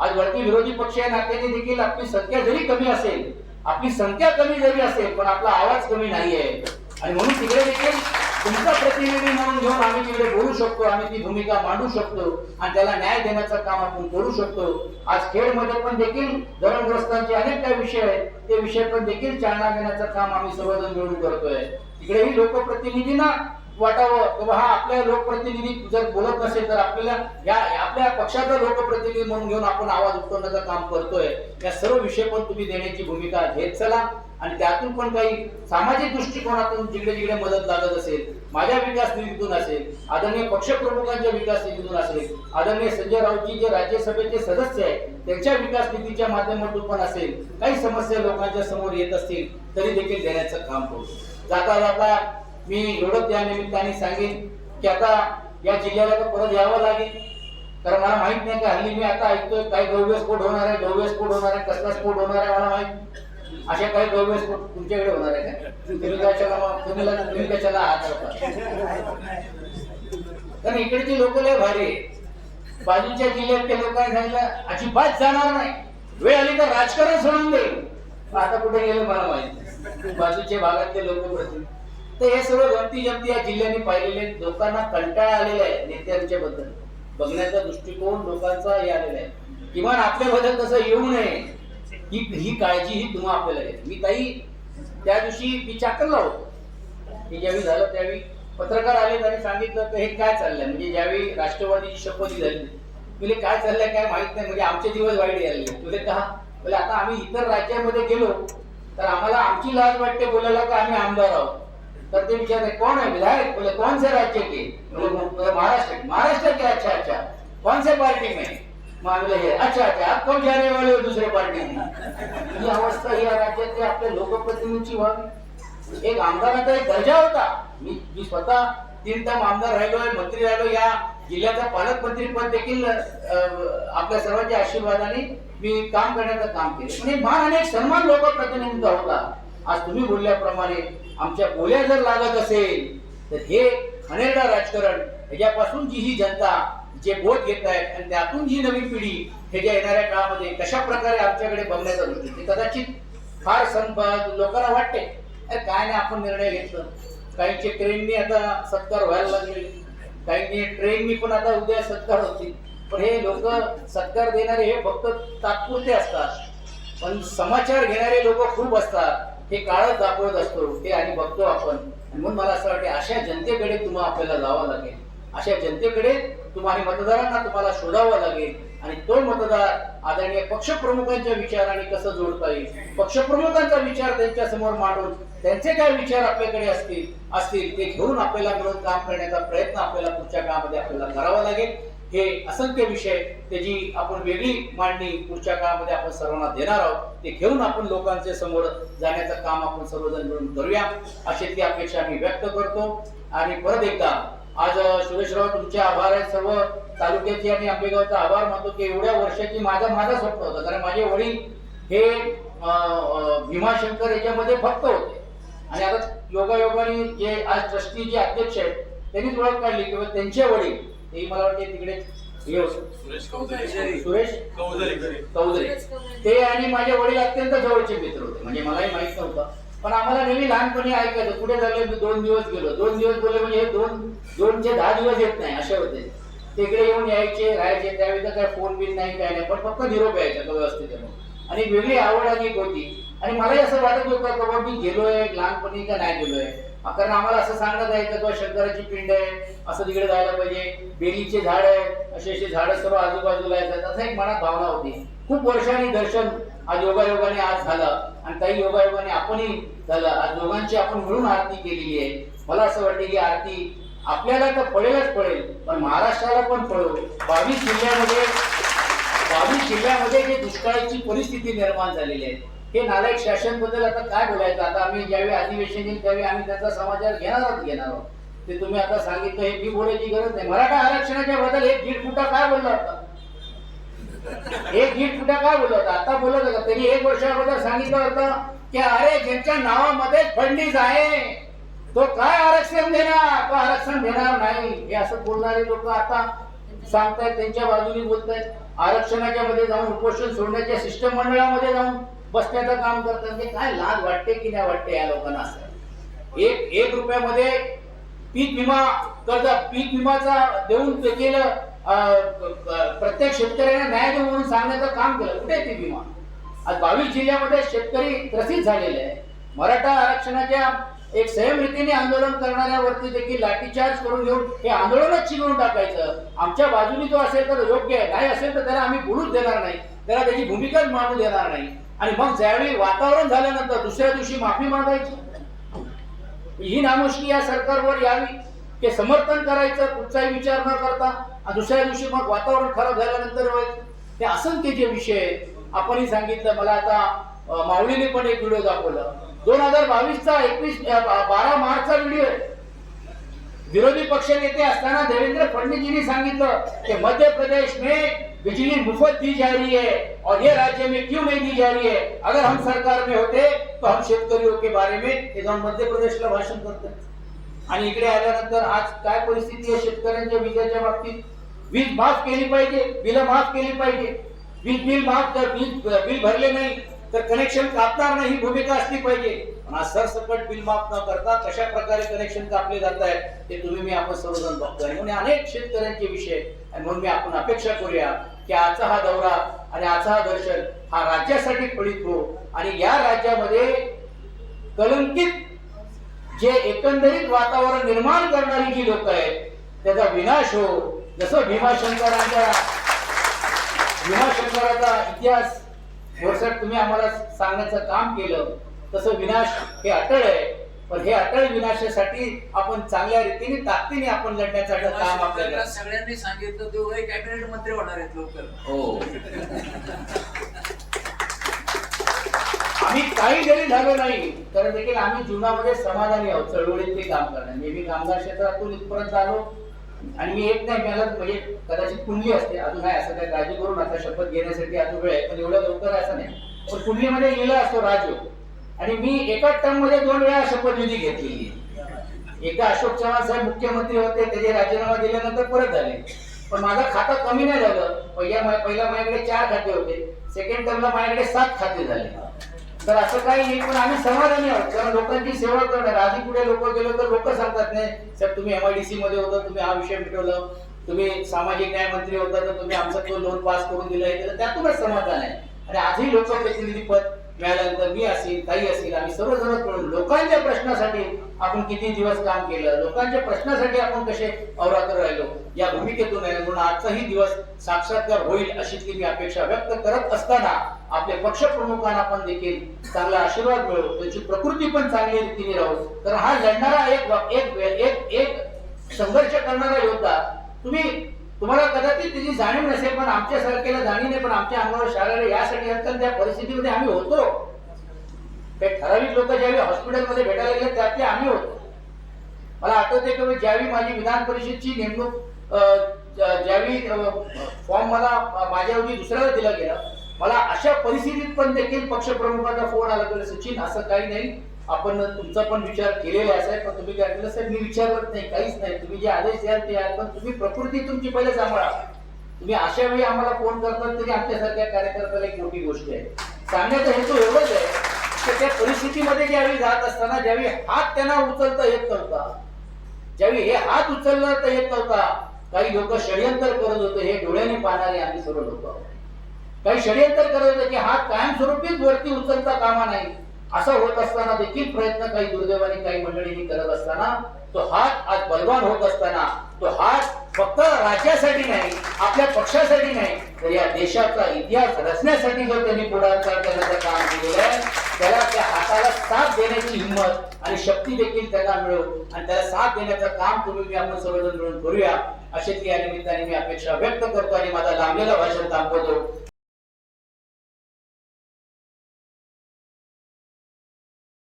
Speaker 1: आज वरती विरोधी पक्ष या नात्याने देखील आपली संख्या जरी कमी असेल, आपली संख्या कमी जरी असेल, पण आपला आवाज कमी नाहीये. आणि म्हणून तिकडे देखील तुमचा प्रतिनिधी म्हणून घेऊन आम्ही तिकडे बोलू शकतो, आम्ही ती भूमिका मांडू शकतो आणि त्याला न्याय देण्याचं काम आपण करू शकतो. आज खेडमध्ये पण देखील धरणग्रस्तांचे अनेक काही विषय आहेत, ते विषय पण देखील चालना देण्याचं काम आम्ही सर्वजण मिळून करतोय. तिकडेही लोकप्रतिनिधींना वाटावं की हा आपल्या लोकप्रतिनिधी जर बोलत नसेल तर आपल्याला आपल्या पक्षाचा लोकप्रतिनिधी म्हणून घेऊन आपण आवाज उठवण्याचं काम करतोय. या सर्व विषय पण तुम्ही देण्याची भूमिका घेत चला. आणि त्यातून पण काही सामाजिक दृष्टिकोनातून जिकडे जिकडे मदत लागत असेल, माझ्या विकास निधीतून असेल, आदरणीय पक्षप्रमुखांच्या विकास निधीतून असेल, आदरणीय संजय राऊतजी जे राज्यसभेचे सदस्य आहेत त्यांच्या विकास निधीच्या माध्यमातून पण असेल, काही समस्या लोकांच्या समोर येत असतील तरी देखील देण्याचं काम करू. जाता जाता मी एवढं त्या निमित्ताने सांगेन की आता या जिल्ह्याला तर परत यावं लागेल, कारण मला माहित नाही का हल्ली मी आता ऐकतोय काही गव्य स्फोट होणार आहे, कसला स्फोट होणार आहे मला माहित. अशा काही गव्य स्फोट तुमच्याकडे होणार आहे का? तुम्ही कशाला हात लावता? कारण इकडची लोक लय भारी आहे. बाजूच्या जिल्ह्यातल्या लोकांनी सांगितलं अजिबात जाणार नाही, वेळ आली तर राजकारण सोडून देईल. आता कुठे गेलं मला माहित. बाजूच्या भागातले लोक प्रतिनिधी तर हे सर्व गमती जमती या जिल्ह्याने पाहिलेले, लोकांना कंटाळा आलेला आहे नेत्यांच्या बद्दल, बघण्याचा दृष्टिकोन लोकांचा हे आलेला आहे. किमान आपल्याबद्दल तसं येऊ नये ही काळजी ही तुम्हा आपल्याला घ्यायची. मी ताई त्या दिवशी मी चाकरला होतो, की ज्यावेळी झालं त्यावेळी पत्रकार आले आणि सांगितलं की हे काय चाललंय, म्हणजे ज्यावेळी राष्ट्रवादीची शपथ झाली, तुला काय चाललंय काय माहित नाही, म्हणजे आमचे दिवस वाईट गेले. तुला का बोले आता आम्ही इतर राज्यामध्ये गेलो तर आम्हाला आमची लाज वाटते बोलायला का आम्ही आमदार आहोत. तर ते विचारते कौन है विधायक, बोले कौन से राज्य के, महाराष्ट्र के, अच्छा कौन से पार्टी में, मामले है अच्छा आप कब जाने वाले हो दूसरे पार्टी में. ही अवस्था या राज्यातल्या आपल्या लोकप्रतिनिधींची व्हावी. एक आमदाराचा एक दर्जा होता. मी स्वतः 3 टर्म आमदार राहिलोय, मंत्री राहिलो, या जिल्ह्याचा पालकमंत्री पद देखील आपल्या सर्वांच्या आशीर्वादाने मी काम करण्याचं काम केलं. पण एक मान आणि एक सन्मान लोकप्रतिनिधींचा होता. आज तुम्ही बोलल्याप्रमाणे आमच्या बोल्या जर लागत असेल तर हे घाणेरडा राजकारण, ह्याच्यापासून जी ही जनता जे बोध घेत आहेत आणि त्यातून जी नवीन पिढी हे ज्या येणाऱ्या काळामध्ये कशा प्रकारे आमच्याकडे बघण्याचा दृष्टी, कदाचित फार लोकांना वाटते काय नाही आपण निर्णय घेतलं. काहींचे ट्रेननी आता सत्कार व्हायला लागले, काहींनी ट्रेननी पण आता उद्या सत्कार होतील. पण हे लोक सत्कार देणारे हे फक्त तात्पुरते असतात, पण समाचार घेणारे लोक खूप असतात. हे काळच दाखवत असतो ते आणि बघतो आपण. म्हणून मला असं वाटतं अशा जनतेकडे तुम्हाला आपल्याला जावं लागेल, अशा जनतेकडे तुम्हाला मतदारांना तुम्हाला शोधावं लागेल. आणि तो मतदार आदरणीय पक्षप्रमुखांच्या विचाराने कसं जोडता येईल, पक्षप्रमुखांचा विचार त्यांच्या समोर मांडून त्यांचे काय विचार आपल्याकडे असतील ते घेऊन आपल्याला मिळून काम करण्याचा प्रयत्न आपल्याला पुढच्या काळामध्ये आपल्याला करावा लागेल. हे असंख्य विषय त्याची आपण वेगळी मांडणी पुढच्या काळामध्ये आपण सर्वांना देणार आहोत. ते घेऊन आपण लोकांच्या समोर जाण्याचं काम आपण सर्वजण मिळून करूया, अशी ती अपेक्षा मी व्यक्त करतो. आणि परत एकदा आज सुरेशराव तुमचे आभार आहेत, सर्व तालुक्याचे आणि आंबेगावचा आभार मानतो की एवढ्या वर्षाची माझा स्वप्न होतं. कारण माझे वडील हे भीमाशंकर याच्यामध्ये भक्त होते आणि आता योगायोगाने जे आज ट्रस्टी जे अध्यक्ष आहेत त्यांनीच ओळख काढली किंवा त्यांचे वडील ते मला वाटते तिकडे सुरेश कौदरे ते आणि माझे वडील अत्यंत जवळचे मित्र होते. म्हणजे मलाही माहित नव्हतं पण आम्हाला नेहमी लहानपणी ऐकायचं कुठे झालं, मी 2 दिवस गेलो, 2 दिवस बोलले म्हणजे हे 2चे 10 दिवस येत नाही असे होते. तिकडे येऊन यायचे राहायचे, त्यावेळी तर काय फोन बिन नाही काय नाही, पण फक्त निरोप यायचा व्यवस्थित. आणि वेगळी आवड आणि होती. आणि मलाही असं वाटत होतं की बाबा मी गेलोय लहानपणी का नाही गेलोय, कारण आम्हाला असं सांगण्यात यायचं किंवा शंकराची पिंड आहे असं तिकडे जायला पाहिजे, बेलीचे झाड आहे असे झाडं सर्व आजूबाजूला येतात, असं एक मनात भावना होती. खूप वर्षांनी दर्शन आज योगायोगाने आज झालं आणि काही योगायोगाने आपणही झालं. आज दोघांची आपण मिळून आरती केलेली आहे. मला असं वाटतं की आरती आपल्याला तर पडेलच पडेल, पण महाराष्ट्राला पण पडो. 22 जिल्ह्यामध्ये जे दुष्काळाची परिस्थिती निर्माण झालेली आहे, हे नालायक शासन बद्दल आता काय बोलायचं. आता आम्ही ज्यावेळी अधिवेशन येईल त्यावेळी आम्ही त्याचा समाचार घेणार आहोत. ते तुम्ही आता सांगितलं हे मी बोलायची गरज नाही. मराठा आरक्षणाच्या बद्दल 1-1.5 फुटा काय बोलला होता, 1-1.5 फुटा काय बोलला होता, आता बोलत होता. त्यांनी 1 वर्षाबद्दल सांगितलं होतं की अरे ज्यांच्या नावामध्ये फडणीस आहे तो काय आरक्षण देणार, तो आरक्षण देणार नाही. हे असं बोलणारे लोक आता सांगतायत, त्यांच्या बाजूने बोलतायत. आरक्षणाच्या मध्ये जाऊन उपोषण सोडण्याच्या शिष्टमंडळामध्ये जाऊन बसण्याचं काम करतात. ते काय लाज वाटते की नाही वाटते या लोकांना. असं 1 रुपयामध्ये पीक विमा कर्ज, पीक विमाचा देऊन ते केलं, प्रत्येक शेतकऱ्याने न्याय देऊ म्हणून सांगण्याचं काम केलं. कुठे पीक विमा? आज 22 जिल्ह्यामध्ये शेतकरी त्रसित झालेले आहे. मराठा आरक्षणाच्या एक संयम रीतीने आंदोलन करणाऱ्यावरती देखील लाठीचार्ज करून घेऊन हे आंदोलनच चिघळून टाकायचं. आमच्या बाजूने जो असेल तर योग्य आहे, नाही असेल तर त्याला आम्ही बोलूच देणार नाही, त्याला त्याची भूमिकाच मानू देणार नाही. आणि मग ज्यावेळी वातावरण झाल्यानंतर दुसऱ्या दिवशी माफी मागायची. ही नामुष्की या सरकारवर यावी, ते समर्थन करायचं कुठचाही विचार न करता, आणि दुसऱ्या दिवशी मग वातावरण खराब झाल्यानंतर व्हायचं. ते असंख्य जे विषय आपणही सांगितलं. मला आता माऊलीने पण एक व्हिडिओ दाखवला 2022चा 12 मार्चचा व्हिडिओ आहे. विरोधी पक्ष नेते असताना देवेंद्र फडणवीसजींनी सांगितलं कि मध्य प्रदेश में बिजली मुफ्त दी जा रही है और ये राज्य में क्यों नहीं दी जा रही है, अगर हम सरकार में होते तो हम शेतकरियों के बारे में जाऊन मध्य प्रदेशला भाषण करतो. आणि इकडे आल्यानंतर आज काय परिस्थिती आहे शेतकऱ्यांच्या विजेच्या बाबतीत. वीज माफ केली पाहिजे, बिल माफ केली पाहिजे. वीज बिल माफ, जर बिल भरले नाही तर कनेक्शन कापणार नाही ही भूमिका असली पाहिजे. पण आज सरसकट बिल माफ न करता कशा प्रकारे कनेक्शन कापले जात आहेत ते तुम्ही मी आपण सर्वजण बघतोय. म्हणून अनेक शेतकऱ्यांचे विषय आणि म्हणून मी आपण अपेक्षा करूया की आजचा हा दौरा आणि आजचा हा दर्शन हा राज्यासाठी फलित हो आणि या राज्यामध्ये कलंकित जे एकंदरीत वातावरण निर्माण करणारी जी लोक आहेत त्याचा विनाश हो. जसं भीमाशंकराचा इतिहास वरसट तुम्ही आम्हाला सांगण्याचं काम केलं, तसं विनाश हे अटळ आहे. पण हे अटळ विनाशासाठी आपण चांगल्या रीतीने ताकदीने आपण लढण्याचं काम आपल्याला
Speaker 2: सगळ्यांनी सांगितलं. दोघे कॅबिनेट मंत्री होणार आहेत लवकर.
Speaker 1: हो. आम्ही काही जरी झालो नाही तर देखील आम्ही जीवनामध्ये समाधानी आहोत. चळवळीतले काम करणार, मी कामगार क्षेत्रातून इथपर्यंत आलो आणि मी एक नाही, मला म्हणजे कदाचित कुंडली असते अजून नाही, असं काय काळजी करून आता शपथ घेण्यासाठी अजून वेळ आहे, पण एवढ्या लवकर असं नाही. पण कुंडलीमध्ये लिहिलं असतो राजयोग. आणि मी एकाच टर्म मध्ये 2 वेळा शपथविधी घेतलेली. एकदा अशोक चव्हाण साहेब मुख्यमंत्री होते, त्याचे राजीनामा दिल्यानंतर परत झाले. पण माझं खातं कमी नाही झालं. पहिला माझ्याकडे 4 खाते होते, सेकंड टर्मला माझ्याकडे 7 खाते झाले. तर असं काही नाही, पण आम्ही समाधानी आहोत कारण लोकांची सेवा करणार. आधी पुढे लोक गेलो तर लोक सांगतात नाही साहेब तुम्ही MIDC मध्ये होता, तुम्ही हा विषय मिटवलं, तुम्ही सामाजिक न्याय मंत्री होता तर तुम्ही आमचा तो लोन पास करून दिला, त्यातूनच समाधान आहे. आणि आजही लोकप्रतिनिधी पद मिळाल्यानंतर मी असेल, ताई असेल, आम्ही सर्वजण मिळून लोकांच्या प्रश्नासाठी आपण किती दिवस काम केलं, लोकांच्या प्रश्नासाठी आपण कसे अवरात्र राहिलो या भूमिकेतून आहे. म्हणून आजचाही दिवस साक्षात्कार होईल अशी मी अपेक्षा व्यक्त करत असताना आपले पक्षप्रमुखांना पण देखील चांगला आशीर्वाद मिळो, त्यांची प्रकृती पण चांगली रीतीने राहू. तर हा लढणारा एक संघर्ष करणारा योद्धा तुम्हाला कदाचित त्याची जाणीव नसेल, पण आमच्या सारख्याला जाणीव नाही, पण आमच्या अंगावर शाळेला यासाठी असतात त्या परिस्थितीमध्ये आम्ही होतो. काही ठराविक लोक ज्यावेळी हॉस्पिटलमध्ये भेटायला गेले त्यातले आम्ही होतो. मला आठवते की ज्यावेळी माझी विधान परिषदची नेमणूक ज्यावेळी फॉर्म मला माझ्याऐवजी दुसऱ्याला दिला गेला, मला अशा परिस्थितीत पण देखील पक्षप्रमुखाचा फोन आला की सचिन असं काही नाही, आपण तुमचा पण विचार केलेला असेल, पण तुम्ही काय केलं साहेब मी विचारत नाही, काहीच नाही, तुम्ही जे आदेश द्याल ते द्याल, पण तुम्ही प्रकृती तुमची पहिले सांभाळा. तुम्ही अशा वेळी आम्हाला फोन करतात तरी आमच्यासारख्या कार्यकर्त्याला एक मोठी गोष्ट आहे. सांगण्याचा हेतू एवढंच आहे तर त्या परिस्थितीमध्ये ज्यावेळी जात असताना ज्यावेळी हात त्यांना उचलता येत नव्हता, ज्यावेळी हे हात उचलता येत नव्हता, काही लोक षडयंत्र करत होते. हे डोळ्याने पाहणारे आम्ही सर्व लोक आहोत. काही षडयंत्र करत होते की हात कायमस्वरूपीच वरती उचलता कामा नाही. असं होत असताना देखील प्रयत्न काही दुर्दैवाने काही मंडळींनी करत असताना तो हात आज बलवान होत असताना तो हात फक्त राज्यासाठी नाही, आपल्या पक्षासाठी नाही, तर या देशाचा इतिहास रचण्यासाठी जो त्यांनी पुढाकार करण्याचं काम केलेलं आहे, त्याला त्या हाताला साथ देण्याची हिंमत आणि शक्ती देखील त्यांना मिळो आणि त्याला साथ देण्याचं काम तुम्ही आपण सर्वजण मिळून करूया, अशीच या निमित्ताने मी अपेक्षा व्यक्त करतो आणि माझा लांबलेला भाषण थांबवतो.